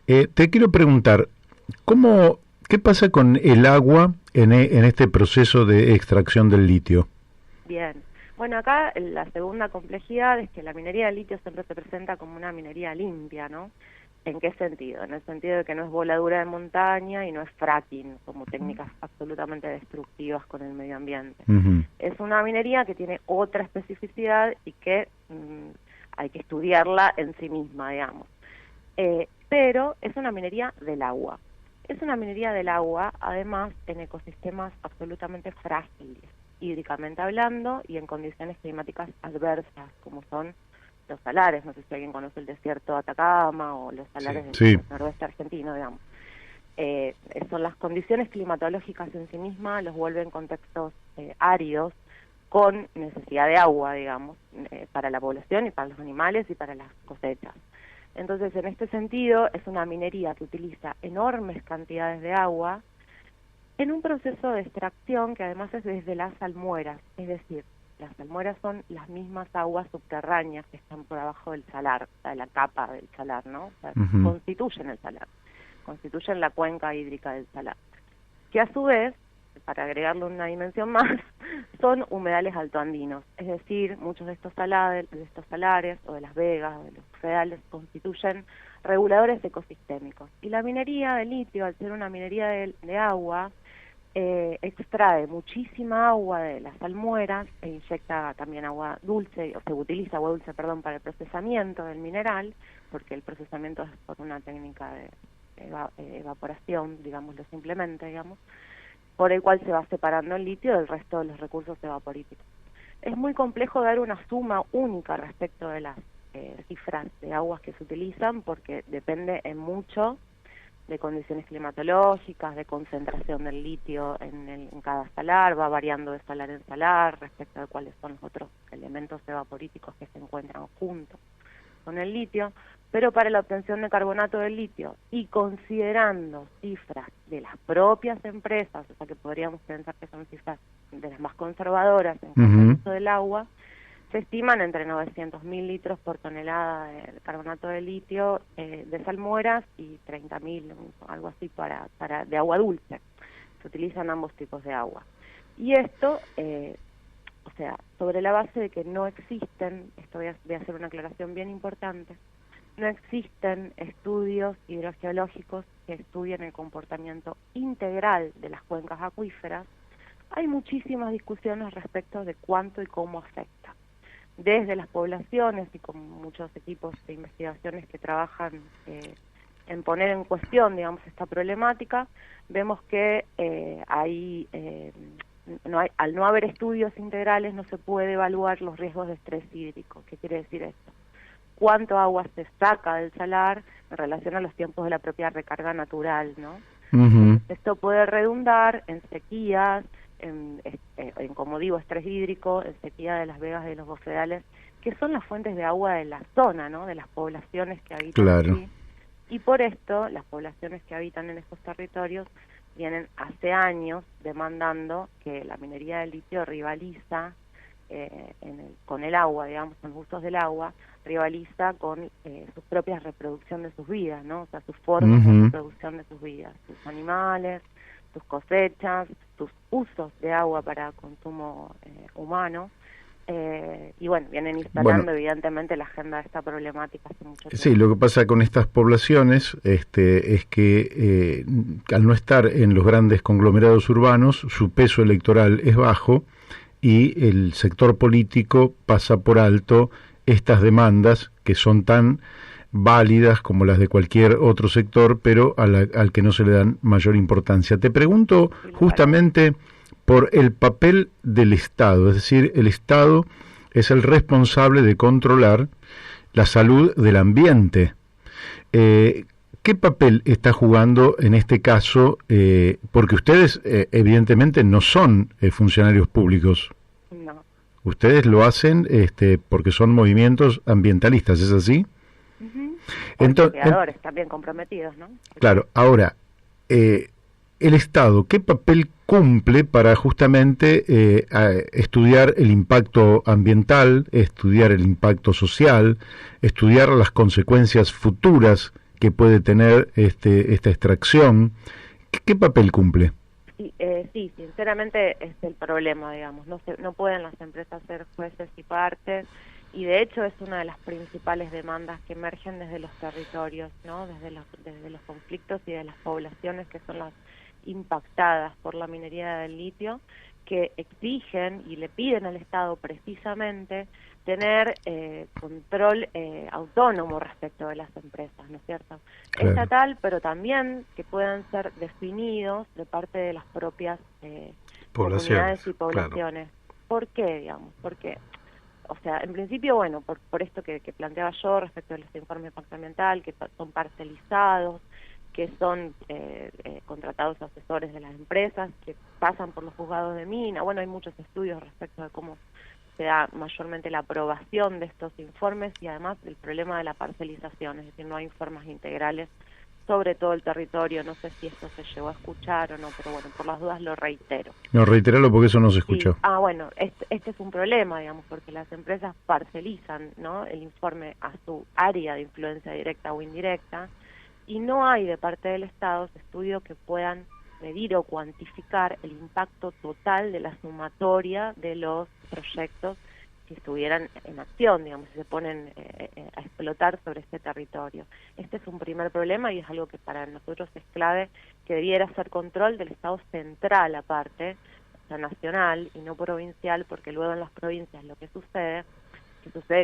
Te quiero preguntar, ¿qué pasa con el agua en este proceso de extracción del litio? Bien, bueno, acá la segunda complejidad es que la minería de litio siempre se presenta como una minería limpia, ¿no? ¿En qué sentido? En el sentido de que no es voladura de montaña y no es fracking, como técnicas absolutamente destructivas con el medio ambiente. Uh-huh. Es una minería que tiene otra especificidad y que hay que estudiarla en sí misma, digamos. Pero es una minería del agua. Es una minería del agua, además, en ecosistemas absolutamente frágiles, hídricamente hablando, y en condiciones climáticas adversas, como son los salares. No sé si alguien conoce el desierto de Atacama o los salares del noroeste argentino, digamos. Son las condiciones climatológicas en sí mismas, los vuelven contextos áridos, con necesidad de agua, digamos, para la población y para los animales y para las cosechas. Entonces, en este sentido, es una minería que utiliza enormes cantidades de agua en un proceso de extracción que además es desde las salmueras, es decir, las salmueras son las mismas aguas subterráneas que están por abajo del salar, de la capa del salar, ¿no? O sea, uh-huh. constituyen el salar, constituyen la cuenca hídrica del salar, que a su vez, para agregarle una dimensión más, son humedales altoandinos, es decir, muchos de estos salares o de las vegas o de los humedales constituyen reguladores ecosistémicos. Y la minería de litio, al ser una minería de agua, extrae muchísima agua de las salmueras e inyecta también agua dulce, o se utiliza agua dulce, perdón, para el procesamiento del mineral, porque el procesamiento es por una técnica de evaporación, digámoslo simplemente, digamos, por el cual se va separando el litio del resto de los recursos evaporíticos. Es muy complejo dar una suma única respecto de las cifras de aguas que se utilizan, porque depende en mucho de condiciones climatológicas, de concentración del litio en cada salar, va variando de salar en salar respecto de cuáles son los otros elementos evaporíticos que se encuentran juntos con el litio, pero para la obtención de carbonato de litio y considerando cifras de las propias empresas, o sea que podríamos pensar que son cifras de las más conservadoras en cuanto al uso del agua, se estiman entre 900.000 litros por tonelada de carbonato de litio de salmueras y 30.000, algo así, de agua dulce. Se utilizan ambos tipos de agua. Y esto, o sea, sobre la base de que no existen, esto voy a hacer una aclaración bien importante, no existen estudios hidrogeológicos que estudien el comportamiento integral de las cuencas acuíferas. Hay muchísimas discusiones respecto de cuánto y cómo afecta. Desde las poblaciones y con muchos equipos de investigaciones que trabajan en poner en cuestión, digamos, esta problemática, vemos que al no haber estudios integrales no se puede evaluar los riesgos de estrés hídrico. ¿Qué quiere decir esto? Cuánto agua se saca del salar en relación a los tiempos de la propia recarga natural, ¿no? Uh-huh. Esto puede redundar en sequías, en como digo, estrés hídrico, en sequía de las vegas y de los bofedales, que son las fuentes de agua de la zona, ¿no?, de las poblaciones que habitan aquí. Y por esto, las poblaciones que habitan en estos territorios vienen hace años demandando que la minería de litio rivaliza con el agua, digamos, con los usos del agua, rivaliza con su propia reproducción de sus vidas, ¿no? O sea, sus formas de reproducción de sus vidas, sus animales, sus cosechas, sus usos de agua para consumo humano, y bueno, vienen instalando evidentemente la agenda de esta problemática hace mucho tiempo. Sí, lo que pasa con estas poblaciones es que al no estar en los grandes conglomerados urbanos, su peso electoral es bajo y el sector político pasa por alto estas demandas que son tan válidas como las de cualquier otro sector, pero al que no se le dan mayor importancia. Te pregunto justamente por el papel del Estado, es decir, el Estado es el responsable de controlar la salud del ambiente. ¿Qué papel está jugando en este caso? Porque ustedes evidentemente no son funcionarios públicos. No. Ustedes lo hacen porque son movimientos ambientalistas, ¿es así? Entonces, creadores también comprometidos, ¿no? Claro, ahora, el Estado, ¿qué papel cumple para justamente estudiar el impacto ambiental, estudiar el impacto social, estudiar las consecuencias futuras que puede tener esta extracción? ¿Qué papel cumple? Sí, sinceramente es el problema, digamos. No pueden las empresas ser jueces y partes, y de hecho es una de las principales demandas que emergen desde los territorios, ¿no? Desde los conflictos y de las poblaciones que son las impactadas por la minería del litio, que exigen y le piden al Estado precisamente tener control autónomo respecto de las empresas, ¿no es cierto? Claro. Estatal, pero también que puedan ser definidos de parte de las propias comunidades y poblaciones. Claro. ¿Por qué, digamos? Porque, o sea, en principio, bueno, por esto que planteaba yo respecto de los informes de impacto ambiental, que son parcelizados, que son contratados asesores de las empresas, que pasan por los juzgados de mina. Bueno, hay muchos estudios respecto de cómo se da mayormente la aprobación de estos informes y además el problema de la parcelización, es decir, no hay informes integrales sobre todo el territorio. No sé si esto se llegó a escuchar o no, pero bueno, por las dudas lo reitero. No, reitéralo porque eso no se escuchó. Sí. Bueno, este es un problema, digamos, porque las empresas parcelizan, ¿no?, el informe a su área de influencia directa o indirecta, y no hay de parte del Estado estudios que puedan medir o cuantificar el impacto total de la sumatoria de los proyectos si estuvieran en acción, digamos, si se ponen a explotar sobre este territorio. Este es un primer problema y es algo que para nosotros es clave, que debiera ser control del Estado central aparte, o sea, nacional y no provincial, porque luego en las provincias lo que sucede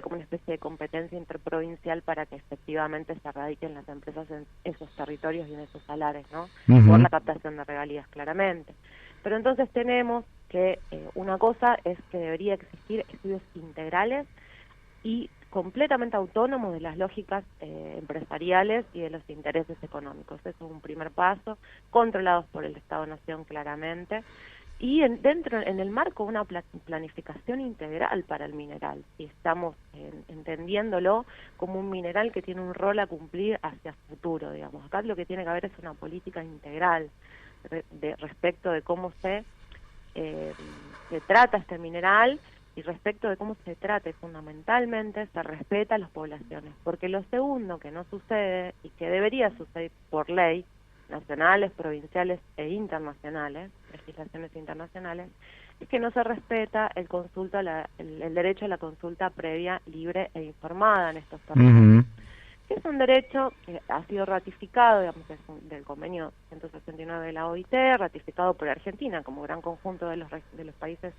como una especie de competencia interprovincial para que efectivamente se radiquen las empresas en esos territorios y en esos salares, ¿no? Por la captación de regalías, claramente. Pero entonces tenemos que una cosa es que debería existir estudios integrales y completamente autónomos de las lógicas empresariales y de los intereses económicos. Eso es un primer paso, controlados por el Estado-Nación claramente, y en el marco de una planificación integral para el mineral, si estamos entendiéndolo como un mineral que tiene un rol a cumplir hacia el futuro, digamos. Acá lo que tiene que haber es una política integral respecto de cómo se trata este mineral y respecto de cómo se trata, fundamentalmente se respeta a las poblaciones, porque lo segundo que no sucede y que debería suceder por ley, nacionales, provinciales e internacionales, legislaciones internacionales, es que no se respeta el derecho a la consulta previa, libre e informada en estos territorios. Que es un derecho que ha sido ratificado, digamos, del convenio 169 de la OIT, ratificado por Argentina como gran conjunto de los países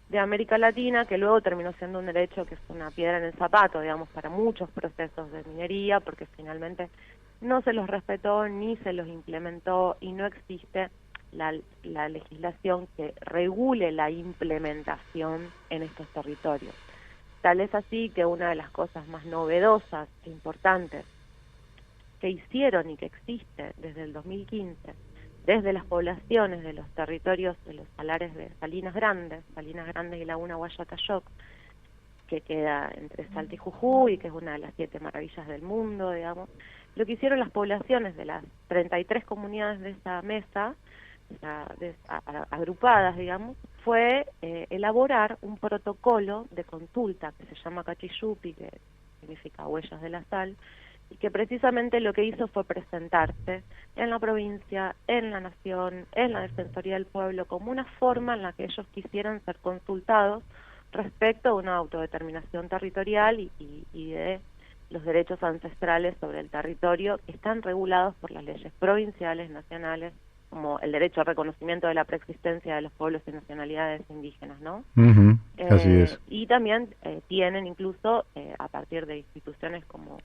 de América Latina, que luego terminó siendo un derecho que es una piedra en el zapato, digamos, para muchos procesos de minería, porque finalmente no se los respetó ni se los implementó y no existe la legislación que regule la implementación en estos territorios. Tal es así que una de las cosas más novedosas e importantes que hicieron y que existe desde el 2015, desde las poblaciones de los territorios de los salares de Salinas Grandes y Laguna Guayacayoc, que queda entre Salta y Jujuy, que es una de las 7 maravillas del mundo, digamos, lo que hicieron las poblaciones de las 33 comunidades de esa mesa, agrupadas, digamos, fue elaborar un protocolo de consulta que se llama Cachiyupi, que significa huellas de la sal, y que precisamente lo que hizo fue presentarse en la provincia, en la nación, en la Defensoría del Pueblo, como una forma en la que ellos quisieran ser consultados respecto a una autodeterminación territorial y de los derechos ancestrales sobre el territorio, que están regulados por las leyes provinciales, nacionales, como el derecho al reconocimiento de la preexistencia de los pueblos y nacionalidades indígenas, ¿no? Así es. Y también tienen incluso, a partir de instituciones como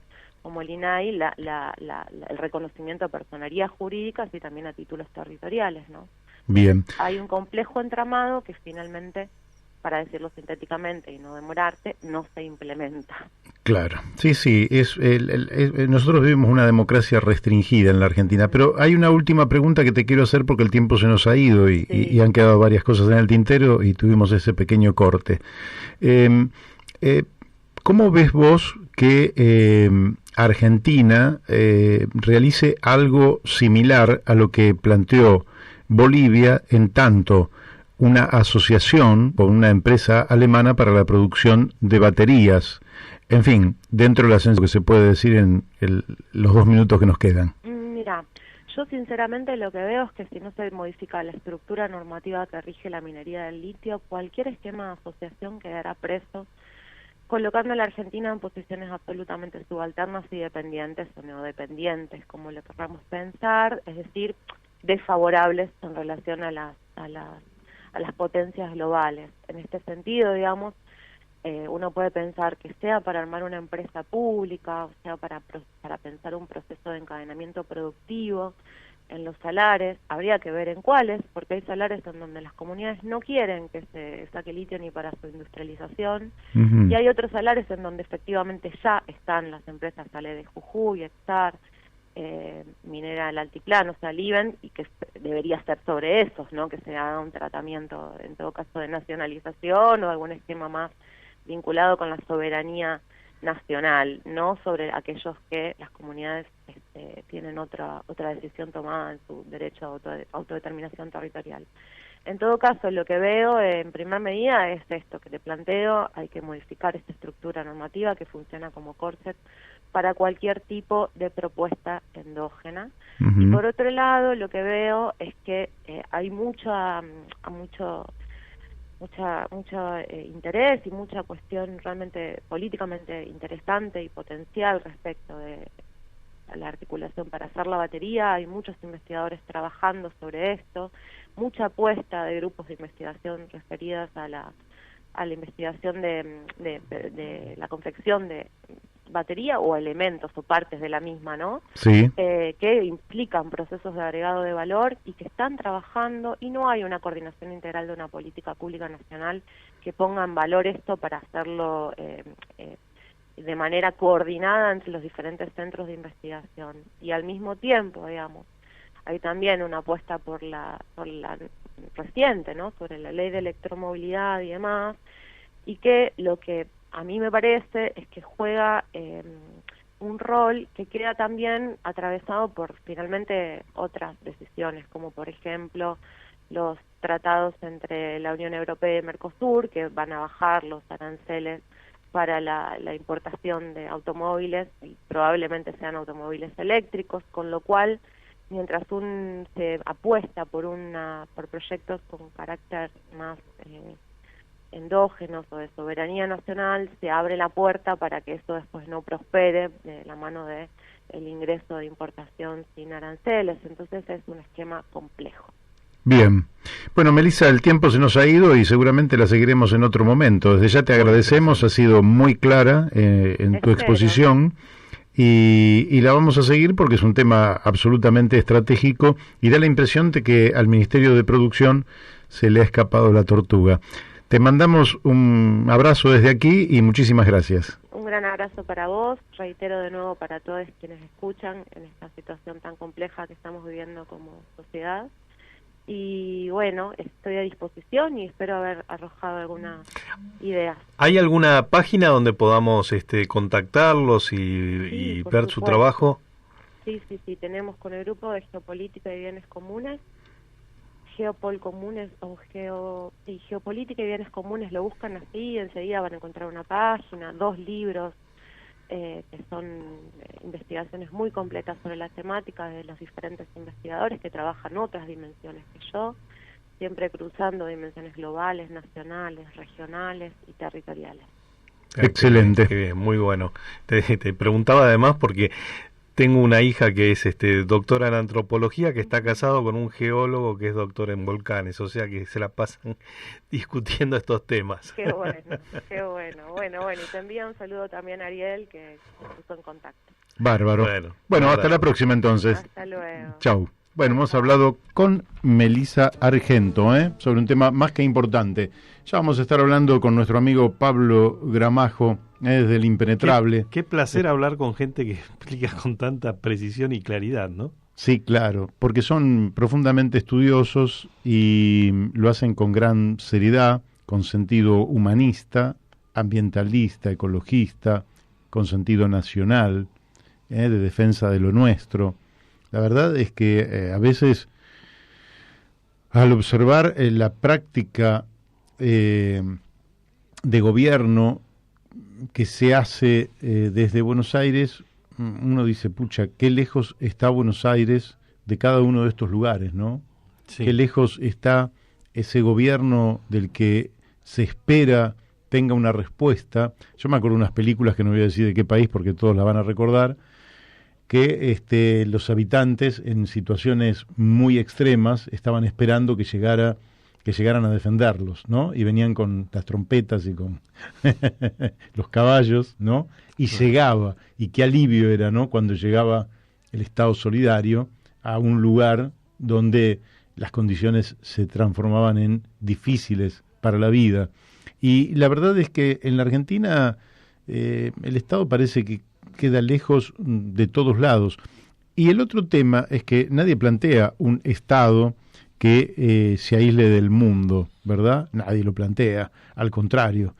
el INAI, el reconocimiento a personerías jurídicas y también a títulos territoriales, ¿no? Bien. Hay un complejo entramado que finalmente, para decirlo sintéticamente y no demorarte, no se implementa. Claro, sí, nosotros vivimos una democracia restringida en la Argentina, pero hay una última pregunta que te quiero hacer porque el tiempo se nos ha ido y han quedado varias cosas en el tintero y tuvimos ese pequeño corte. ¿Cómo ves vos que Argentina realice algo similar a lo que planteó Bolivia, en tanto una asociación con una empresa alemana para la producción de baterías? En fin, dentro del ascenso que se puede decir en los 2 minutos que nos quedan. Mira, yo sinceramente lo que veo es que si no se modifica la estructura normativa que rige la minería del litio, cualquier esquema de asociación quedará preso, colocando a la Argentina en posiciones absolutamente subalternas y dependientes o neodependientes, como lo querramos pensar, es decir, desfavorables en relación a las potencias globales. En este sentido, digamos, uno puede pensar que sea para armar una empresa pública, o sea para pensar un proceso de encadenamiento productivo en los salares, habría que ver en cuáles, porque hay salares en donde las comunidades no quieren que se saque litio ni para su industrialización, y hay otros salares en donde efectivamente ya están las empresas, Sale de Jujuy, Exar, Minera del Altiplano, o sea, Liven, y que debería ser sobre esos, ¿no? Que se haga un tratamiento, en todo caso, de nacionalización o algún esquema más vinculado con la soberanía nacional, no sobre aquellos que las comunidades tienen otra decisión tomada en su derecho a autodeterminación territorial. En todo caso, lo que veo en primera medida es esto que te planteo: hay que modificar esta estructura normativa que funciona como corset para cualquier tipo de propuesta endógena. Y por otro lado, lo que veo es que hay mucho interés y mucha cuestión realmente políticamente interesante y potencial respecto de la articulación para hacer la batería. Hay muchos investigadores trabajando sobre esto, mucha apuesta de grupos de investigación referidas a la investigación de la confección de batería o elementos o partes de la misma, ¿no? Sí. Que implican procesos de agregado de valor y que están trabajando, y no hay una coordinación integral de una política pública nacional que ponga en valor esto para hacerlo de manera coordinada entre los diferentes centros de investigación. Y al mismo tiempo, digamos, hay también una apuesta por la reciente, ¿no? Sobre la ley de electromovilidad y demás, y que lo que a mí me parece es que juega un rol que queda también atravesado por finalmente otras decisiones, como por ejemplo los tratados entre la Unión Europea y Mercosur, que van a bajar los aranceles para la importación de automóviles, y probablemente sean automóviles eléctricos, con lo cual mientras se apuesta por proyectos con carácter más endógenos o de soberanía nacional, se abre la puerta para que eso después no prospere de la mano de el ingreso de importación sin aranceles. Entonces es un esquema complejo. Bien. Bueno, Melissa, el tiempo se nos ha ido y seguramente la seguiremos en otro momento. Desde ya te agradecemos, ha sido muy clara en tu exposición y la vamos a seguir porque es un tema absolutamente estratégico y da la impresión de que al Ministerio de Producción se le ha escapado la tortuga. Te mandamos un abrazo desde aquí y muchísimas gracias. Un gran abrazo para vos, reitero de nuevo para todos quienes escuchan en esta situación tan compleja que estamos viviendo como sociedad. Y bueno, estoy a disposición y espero haber arrojado algunas ideas. ¿Hay alguna página donde podamos contactarlos y ver supuesto. su trabajo? Sí, tenemos con el grupo de Geopolítica y Bienes Comunes, Geopol Comunes o Geopolítica y Bienes Comunes, lo buscan así y enseguida van a encontrar una página, 2 libros que son investigaciones muy completas sobre la temática de los diferentes investigadores que trabajan otras dimensiones que yo, siempre cruzando dimensiones globales, nacionales, regionales y territoriales. Excelente. Qué bien, muy bueno. Te preguntaba además porque tengo una hija que es doctora en antropología, que está casado con un geólogo que es doctor en volcanes, o sea que se la pasan discutiendo estos temas. Qué bueno, qué bueno. Bueno, y te envía un saludo también a Ariel, que se puso en contacto. Bárbaro. Bueno, hasta la próxima entonces. Hasta luego. Chau. Bueno, hemos hablado con Melissa Argento, sobre un tema más que importante. Ya vamos a estar hablando con nuestro amigo Pablo Gramajo, desde El Impenetrable. Qué placer hablar con gente que explica con tanta precisión y claridad, ¿no? Sí, claro, porque son profundamente estudiosos y lo hacen con gran seriedad, con sentido humanista, ambientalista, ecologista, con sentido nacional, de defensa de lo nuestro. La verdad es que a veces, al observar la práctica de gobierno que se hace desde Buenos Aires, uno dice, pucha, qué lejos está Buenos Aires de cada uno de estos lugares, ¿no? Sí. Qué lejos está ese gobierno del que se espera tenga una respuesta. Yo me acuerdo de unas películas que no voy a decir de qué país porque todos la van a recordar, que los habitantes en situaciones muy extremas estaban esperando que llegaran a defenderlos, ¿no? Y venían con las trompetas y con los caballos, ¿no? Y llegaba, y qué alivio era, ¿no? Cuando llegaba el Estado Solidario a un lugar donde las condiciones se transformaban en difíciles para la vida. Y la verdad es que en la Argentina el Estado parece que queda lejos de todos lados. Y el otro tema es que nadie plantea un Estado que se aísle del mundo, ¿verdad? Nadie lo plantea, al contrario.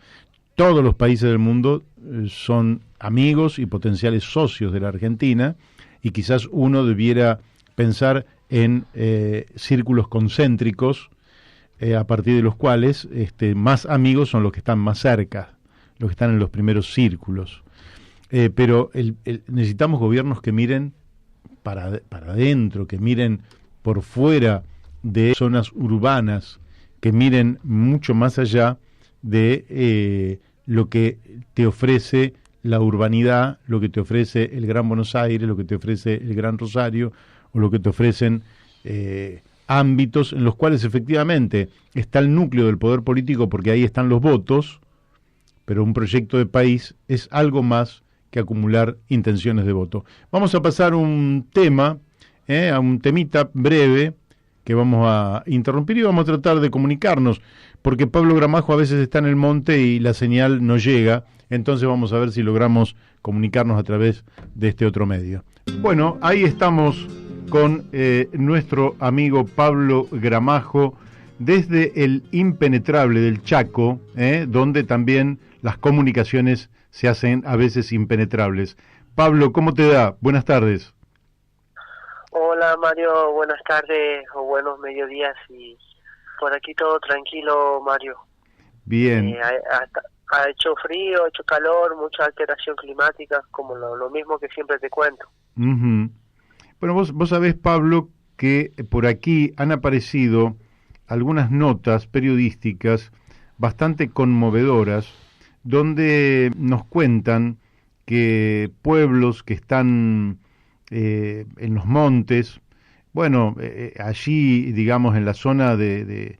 Todos los países del mundo son amigos y potenciales socios de la Argentina, y quizás uno debiera pensar en círculos concéntricos, a partir de los cuales más amigos son los que están más cerca, los que están en los primeros círculos. Pero necesitamos gobiernos que miren para adentro, que miren por fuera de zonas urbanas, que miren mucho más allá de lo que te ofrece la urbanidad, lo que te ofrece el Gran Buenos Aires, lo que te ofrece el Gran Rosario, o lo que te ofrecen ámbitos en los cuales efectivamente está el núcleo del poder político, porque ahí están los votos, pero un proyecto de país es algo más que acumular intenciones de voto. Vamos a pasar un tema, a un temita breve que vamos a interrumpir y vamos a tratar de comunicarnos, porque Pablo Gramajo a veces está en el monte y la señal no llega, entonces vamos a ver si logramos comunicarnos a través de este otro medio. Bueno, ahí estamos con nuestro amigo Pablo Gramajo desde El Impenetrable del Chaco, donde también las comunicaciones se hacen a veces impenetrables. Pablo, ¿cómo te da? Buenas tardes. Hola Mario, buenas tardes o buenos mediodías, y por aquí todo tranquilo, Mario. Bien. Ha hecho frío, ha hecho calor, mucha alteración climática, como lo mismo que siempre te cuento. Uh-huh. Bueno, vos sabés, Pablo, que por aquí han aparecido algunas notas periodísticas bastante conmovedoras, donde nos cuentan que pueblos que están en los montes, bueno, allí, digamos, en la zona del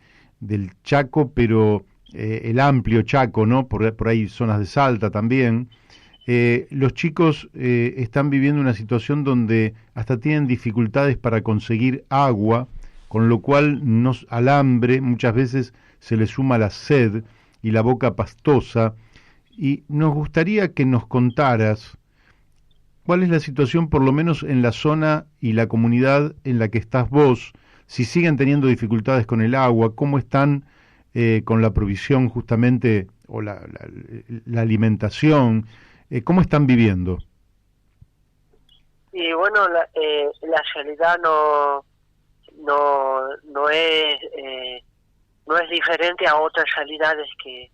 Chaco, pero el amplio Chaco, ¿no? Por ahí zonas de Salta también, los chicos están viviendo una situación donde hasta tienen dificultades para conseguir agua, con lo cual al hambre muchas veces se le suma la sed y la boca pastosa, y nos gustaría que nos contaras cuál es la situación, por lo menos en la zona y la comunidad en la que estás vos, si siguen teniendo dificultades con el agua, cómo están con la provisión justamente, o la alimentación, cómo están viviendo. Y bueno, la realidad no es diferente a otras realidades que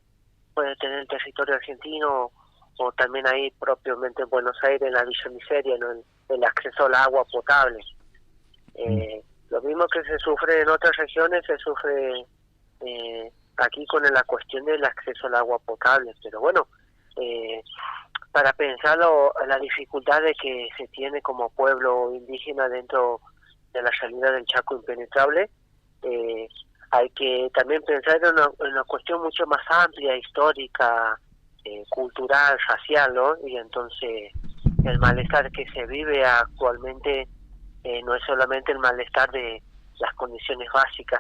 puede tener el territorio argentino, o también ahí propiamente en Buenos Aires, en la Villa Miseria, ¿no? El acceso al agua potable. Lo mismo que se sufre en otras regiones, se sufre aquí con la cuestión del acceso al agua potable. Pero bueno, para pensarlo, la dificultad de que se tiene como pueblo indígena dentro de la salida del Chaco impenetrable, hay que también pensar en una cuestión mucho más amplia, histórica, cultural, racial, ¿no? Y entonces el malestar que se vive actualmente no es solamente el malestar de las condiciones básicas,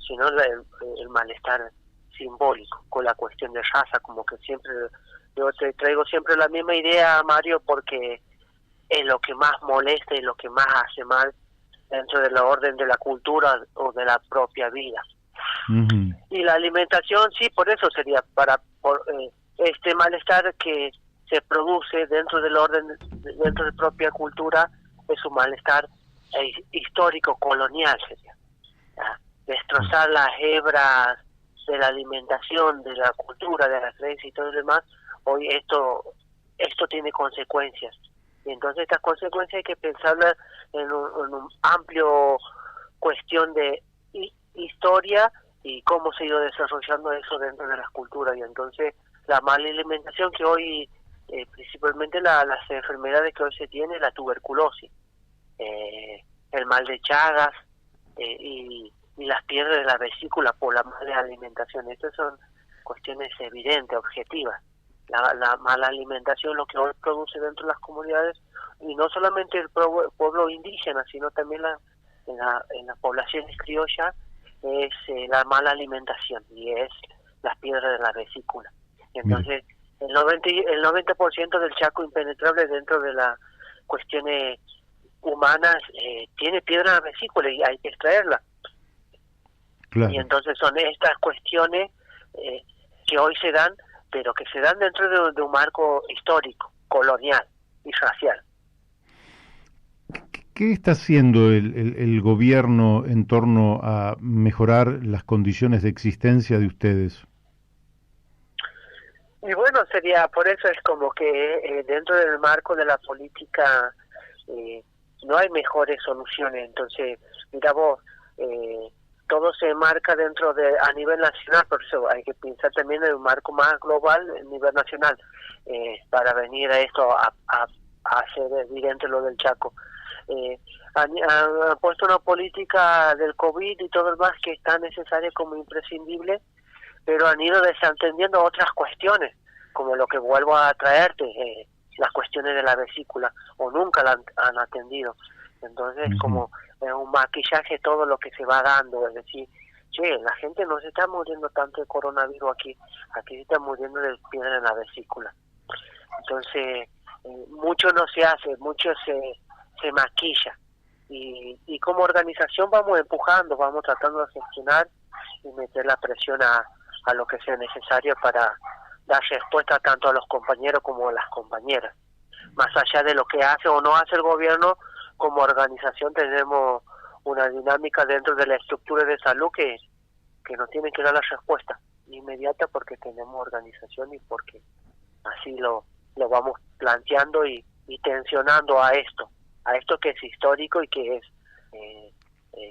sino el malestar simbólico con la cuestión de raza, como que siempre, yo te traigo siempre la misma idea, Mario, porque es lo que más molesta y lo que más hace mal dentro de la orden de la cultura o de la propia vida. Ujú. Y la alimentación, sí, por eso sería este malestar que se produce dentro del orden, dentro de la propia cultura, es un malestar histórico, colonial, sería. ¿Ya? Destrozar las hebras de la alimentación, de la cultura, de la creencia y todo lo demás, hoy esto tiene consecuencias. Y entonces estas consecuencias hay que pensarlas en un amplio cuestión de historia y cómo se ha ido desarrollando eso dentro de las culturas. Y entonces la mala alimentación que hoy, principalmente las enfermedades que hoy se tiene, la tuberculosis, el mal de Chagas y las piedras de la vesícula por la mala alimentación. Estas son cuestiones evidentes, objetivas. La mala alimentación, lo que hoy produce dentro de las comunidades, y no solamente el pueblo indígena, sino también en las poblaciones criollas, es la mala alimentación y es las piedras de la vesícula. Entonces, el 90% del Chaco impenetrable dentro de las cuestiones humanas tiene piedra en la vesícula y hay que extraerla. Claro. Y entonces son estas cuestiones que hoy se dan, pero que se dan dentro de un marco histórico, colonial y racial. ¿Qué está haciendo el gobierno en torno a mejorar las condiciones de existencia de ustedes? Y bueno, por eso es como que dentro del marco de la política no hay mejores soluciones. Entonces, mira vos, todo se marca a nivel nacional, por eso hay que pensar también en un marco más global a nivel nacional, para venir a esto, a hacer evidente lo del Chaco. Han puesto una política del COVID y todo el más que es tan necesaria como imprescindible, pero han ido desatendiendo otras cuestiones, como lo que vuelvo a traerte, las cuestiones de la vesícula, o nunca la han atendido. Entonces, como un maquillaje todo lo que se va dando, es decir, che, la gente no se está muriendo tanto de coronavirus aquí se está muriendo de piedra en la vesícula. Entonces, mucho no se hace, mucho se maquilla. Y como organización vamos empujando, vamos tratando de gestionar y meter la presión a lo que sea necesario para dar respuesta tanto a los compañeros como a las compañeras. Más allá de lo que hace o no hace el gobierno, como organización tenemos una dinámica dentro de la estructura de salud que nos tiene que dar la respuesta inmediata, porque tenemos organización y porque así lo vamos planteando y tensionando a esto que es histórico y que es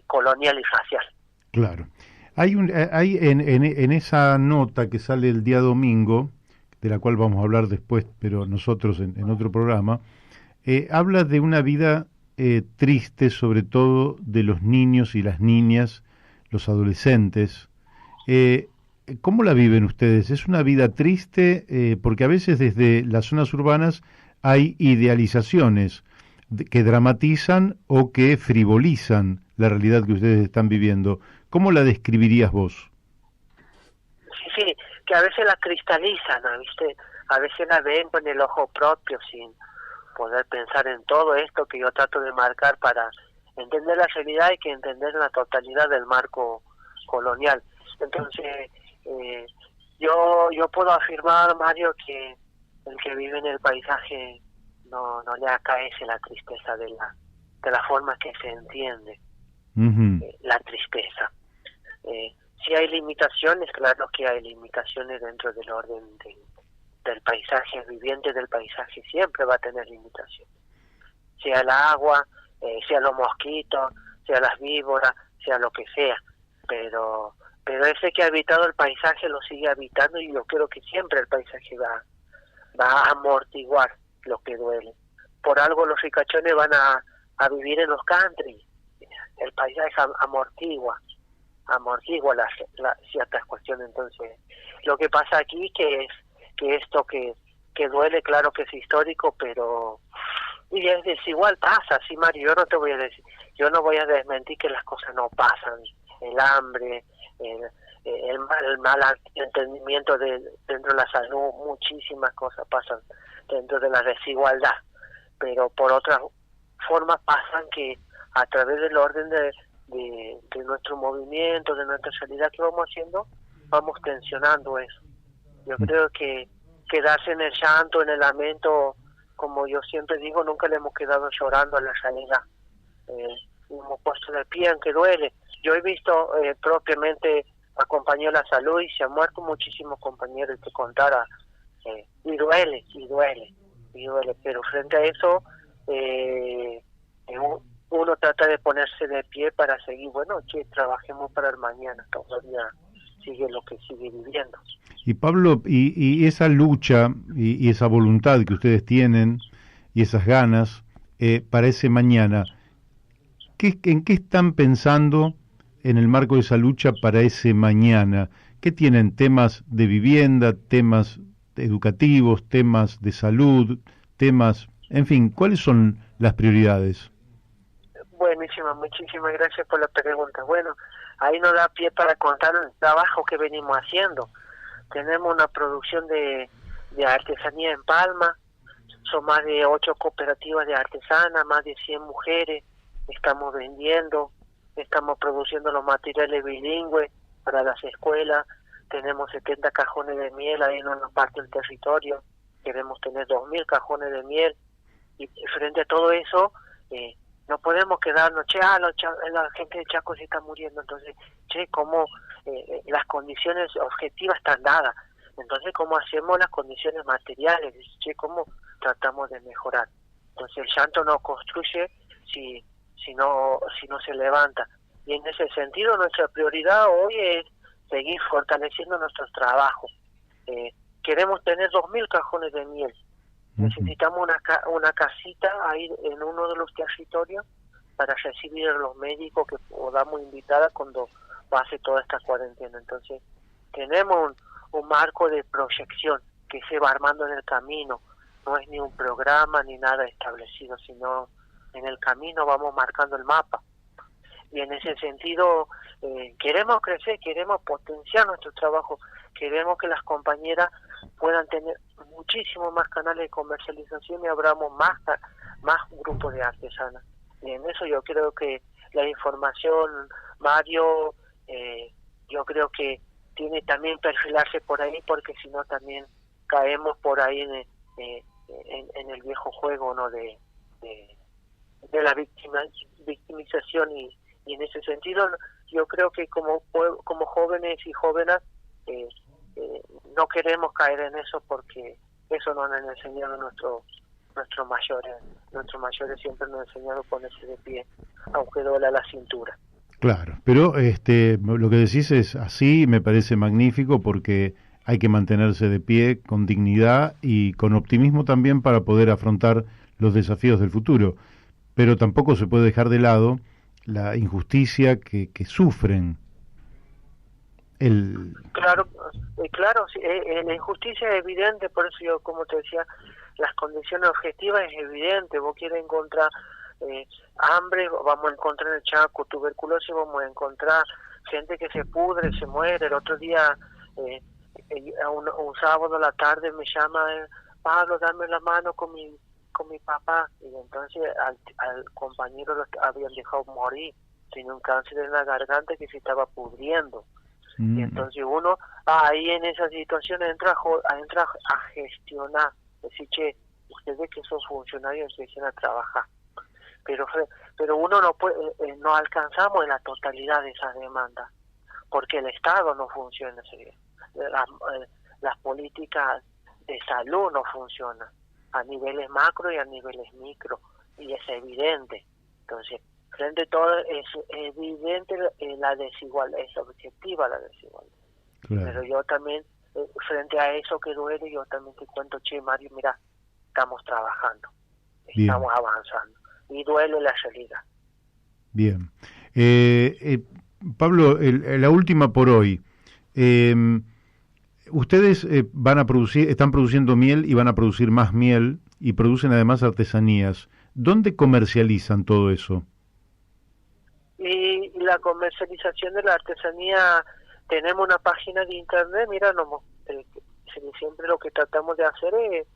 colonial y racial. Claro. Hay en esa nota que sale el día domingo, de la cual vamos a hablar después, pero nosotros en otro programa, habla de una vida triste, sobre todo de los niños y las niñas, los adolescentes. ¿Cómo la viven ustedes? ¿Es una vida triste? Porque a veces desde las zonas urbanas hay idealizaciones que dramatizan o que frivolizan la realidad que ustedes están viviendo. ¿Cómo la describirías vos? Sí, que a veces la cristalizan, ¿no? ¿Viste? A veces la ven con el ojo propio, sin poder pensar en todo esto que yo trato de marcar para entender la realidad y que entender la totalidad del marco colonial. Entonces, yo puedo afirmar, Mario, que el que vive en el paisaje no le acaece la tristeza de la forma que se entiende la tristeza. Si hay limitaciones, claro que hay limitaciones dentro del orden del paisaje viviente, del paisaje siempre va a tener limitaciones. Sea el agua, sea los mosquitos, sea las víboras, sea lo que sea, pero ese que ha habitado el paisaje lo sigue habitando, y yo creo que siempre el paisaje va a amortiguar lo que duele. Por algo los ricachones van a vivir en los country. El paisaje amortigua las ciertas cuestiones. Entonces, lo que pasa aquí que esto que duele, claro que es histórico, pero y es desigual, pasa, sí, Mario, yo no voy a desmentir que las cosas no pasan, el hambre, el mal entendimiento dentro de la salud, muchísimas cosas pasan dentro de la desigualdad, pero por otra forma pasan que a través del orden de nuestro movimiento, de nuestra realidad que vamos haciendo, vamos tensionando eso. Yo creo que quedarse en el llanto, en el lamento, como yo siempre digo, nunca le hemos quedado llorando a la realidad. Hemos puesto de pie aunque duele. Yo he visto propiamente a compañeros de la salud y se han muerto muchísimos compañeros, que contara, y duele, pero frente a eso uno trata de ponerse de pie para seguir, bueno, que trabajemos para el mañana, todavía sigue lo que sigue viviendo. Y Pablo, y esa lucha y esa voluntad que ustedes tienen y esas ganas para ese mañana, ¿en qué están pensando en el marco de esa lucha para ese mañana? ¿Qué tienen? ¿Temas de vivienda, temas educativos, temas de salud, temas, en fin, ¿cuáles son las prioridades? Buenísima, muchísimas gracias por la pregunta. Bueno, ahí nos da pie para contar el trabajo que venimos haciendo. Tenemos una producción de artesanía en Palma, son más de 8 cooperativas de artesanas, más de 100 mujeres, estamos vendiendo, estamos produciendo los materiales bilingües para las escuelas, tenemos 70 cajones de miel ahí en una parte del territorio, queremos tener 2.000 cajones de miel, y frente a todo eso, no podemos quedarnos, la gente de Chaco se está muriendo, entonces, cómo las condiciones objetivas están dadas, entonces cómo hacemos las condiciones materiales, cómo tratamos de mejorar. Entonces el llanto no construye si no se levanta, y en ese sentido nuestra prioridad hoy es seguir fortaleciendo nuestros trabajos. Queremos tener 2.000 cajones de miel. Necesitamos una casita ahí en uno de los territorios para recibir a los médicos que podamos invitar cuando pase toda esta cuarentena. Entonces, tenemos un marco de proyección que se va armando en el camino. No es ni un programa ni nada establecido, sino en el camino vamos marcando el mapa. Y en ese sentido, queremos crecer, queremos potenciar nuestro trabajo, queremos que las compañeras puedan tener muchísimo más canales de comercialización y abramos más grupos de artesanas. Y en eso yo creo que la información, Mario, yo creo que tiene también perfilarse por ahí, porque si no también caemos por ahí en el viejo juego, ¿no?, de la victimización, y en ese sentido yo creo que como jóvenes y jóvenes no queremos caer en eso, porque eso nos han enseñado nuestros mayores. Nuestros mayores siempre nos han enseñado a ponerse de pie, aunque duela la cintura. Claro, pero lo que decís es así, me parece magnífico, porque hay que mantenerse de pie con dignidad y con optimismo también para poder afrontar los desafíos del futuro. Pero tampoco se puede dejar de lado la injusticia que sufren. Claro, sí, la injusticia es evidente, por eso yo, como te decía, las condiciones objetivas es evidente. Vos quieres encontrar hambre, vamos a encontrar en el Chaco, tuberculosis, vamos a encontrar gente que se pudre, se muere. El otro día, un sábado a la tarde me llama, Pablo, dame la mano con mi papá, y entonces al compañero lo habían dejado morir, tenía un cáncer en la garganta que se estaba pudriendo. Y entonces uno ahí en esa situación entra a gestionar, decir, ustedes que son funcionarios empiecen a trabajar, pero uno no puede, no alcanzamos en la totalidad de esas demandas, porque el Estado no funciona, las políticas de salud no funcionan a niveles macro y a niveles micro, y es evidente. Entonces frente a todo es evidente la desigualdad, es objetiva la desigualdad. Claro. Pero yo también, frente a eso que duele, yo también te cuento, che, Mario, mira, estamos trabajando, Bien. estamos avanzando, y duele la realidad. Bien. Pablo, la última por hoy. Ustedes están produciendo miel y van a producir más miel y producen además artesanías. ¿Dónde comercializan todo eso? Y la comercialización de la artesanía, tenemos una página de internet, mira, siempre lo que tratamos de hacer es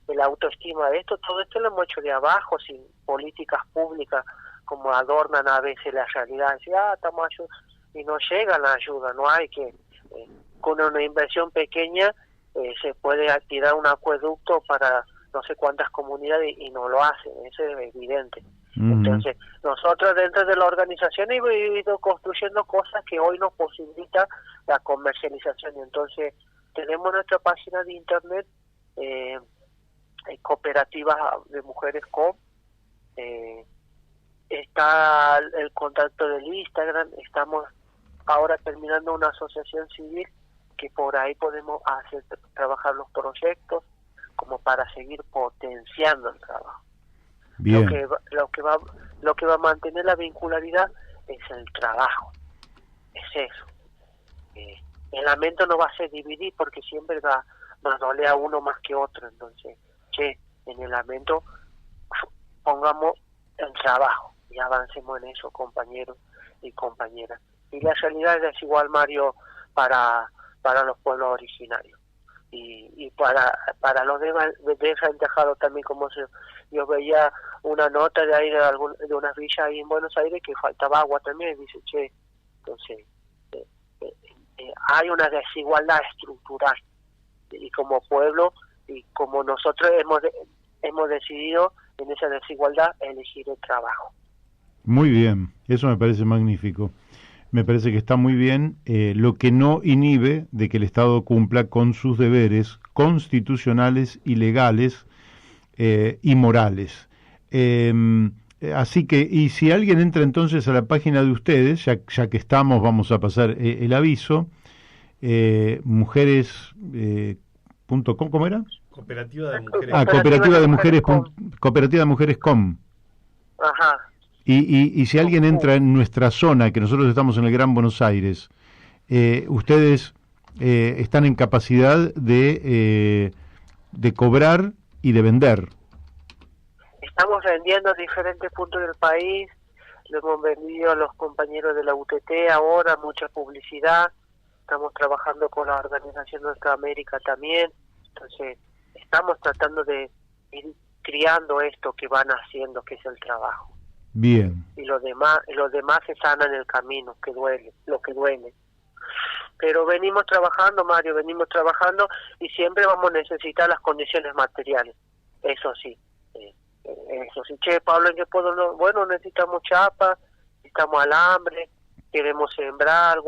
la autoestima de esto, todo esto lo hemos hecho de abajo, sin políticas públicas como adornan a veces la realidad, decir, estamos ayudando, y no llega la ayuda, no hay que, con una inversión pequeña se puede tirar un acueducto para no sé cuántas comunidades y no lo hacen, eso es evidente. Entonces, nosotros dentro de la organización hemos ido construyendo cosas que hoy nos posibilita la comercialización. Entonces, tenemos nuestra página de internet, cooperativas de mujeres com, está el contacto del Instagram, estamos ahora terminando una asociación civil que por ahí podemos hacer trabajar los proyectos como para seguir potenciando el trabajo. Bien. Lo que va a mantener la vincularidad es el trabajo, es eso. El lamento no va a ser dividir porque siempre va a doler a uno más que otro. Entonces, en el lamento pongamos el trabajo y avancemos en eso, compañeros y compañeras. Y la realidad es desigual, Mario, para los pueblos originarios. Y para los desventajados también, como yo veía una nota de ahí de unas villas ahí en Buenos Aires que faltaba agua también, y dice, entonces hay una desigualdad estructural, y como pueblo y como nosotros hemos decidido en esa desigualdad elegir el trabajo. Muy bien, eso me parece magnífico. Me parece que está muy bien, lo que no inhibe de que el Estado cumpla con sus deberes constitucionales y legales y morales. Así que, y si alguien entra entonces a la página de ustedes, ya que estamos, vamos a pasar el aviso, mujeres.com, ¿cómo era? Cooperativa de Mujeres. Cooperativa de Mujeres.com. Ajá. Y si alguien entra en nuestra zona, que nosotros estamos en el Gran Buenos Aires, ustedes están en capacidad de cobrar y de vender. Estamos vendiendo a diferentes puntos del país, lo hemos vendido a los compañeros de la UTT ahora, mucha publicidad, estamos trabajando con la Organización Nuestra América también, entonces estamos tratando de ir criando esto que van haciendo, que es el trabajo. Bien. Y los demás se sanan el camino, que duele, lo que duele. Pero venimos trabajando, Mario, y siempre vamos a necesitar las condiciones materiales, eso sí. Pablo, ¿en qué puedo? No? Bueno, necesitamos chapa, necesitamos alambre, queremos sembrar,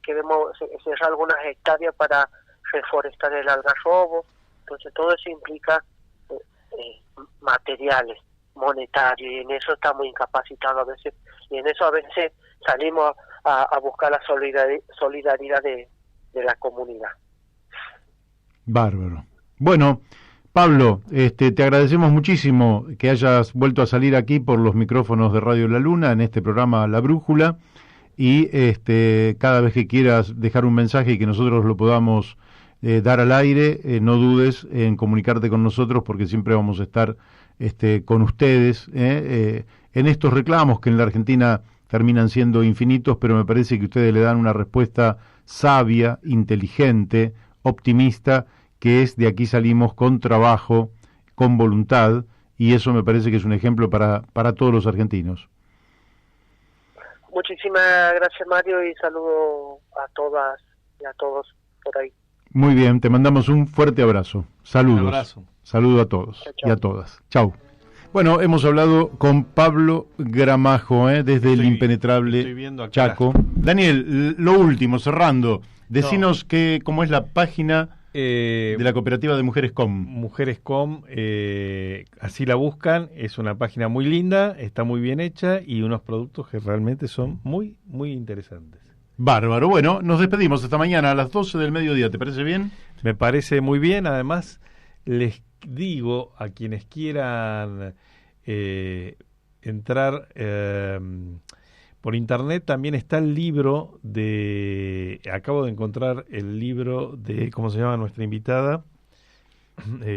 queremos cerrar algunas hectáreas para reforestar el algarrobo, entonces todo eso implica materiales monetarios, y en eso estamos incapacitados a veces, y en eso a veces salimos a buscar la solidaridad de la comunidad. Bárbaro. Bueno, Pablo, te agradecemos muchísimo que hayas vuelto a salir aquí por los micrófonos de Radio La Luna en este programa La Brújula, y cada vez que quieras dejar un mensaje y que nosotros lo podamos dar al aire, no dudes en comunicarte con nosotros, porque siempre vamos a estar con ustedes en estos reclamos que en la Argentina terminan siendo infinitos, pero me parece que ustedes le dan una respuesta sabia, inteligente, optimista, que es: de aquí salimos con trabajo, con voluntad, y eso me parece que es un ejemplo para todos los argentinos. Muchísimas gracias, Mario, y saludo a todas y a todos por ahí. Muy bien, te mandamos un fuerte abrazo. Saludos. Un abrazo. Saludo a todos. Chau. Y a todas. Chau. Bueno, hemos hablado con Pablo Gramajo, desde el impenetrable Chaco. Daniel, lo último, cerrando, decinos cómo es la página de la cooperativa de Mujeres Com. Mujeres Com, así la buscan, es una página muy linda, está muy bien hecha y unos productos que realmente son muy, muy interesantes. Bárbaro. Bueno, nos despedimos hasta mañana a las 12 del mediodía. ¿Te parece bien? Me parece muy bien. Además, les digo a quienes quieran entrar por internet, también está el libro acabo de encontrar el libro de, ¿cómo se llama nuestra invitada?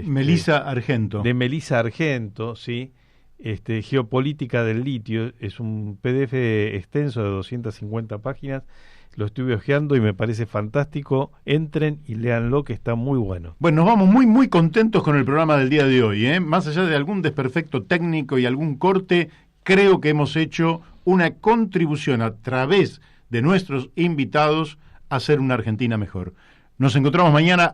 Melissa Argento. De Melissa Argento, sí. Geopolítica del litio. Es un PDF extenso de 250 páginas. Lo estuve hojeando y me parece fantástico. Entren y léanlo, que está muy bueno. Bueno, nos vamos muy, muy contentos con el programa del día de hoy, ¿eh? Más allá de algún desperfecto técnico y algún corte, creo que hemos hecho una contribución a través de nuestros invitados a hacer una Argentina mejor. Nos encontramos mañana.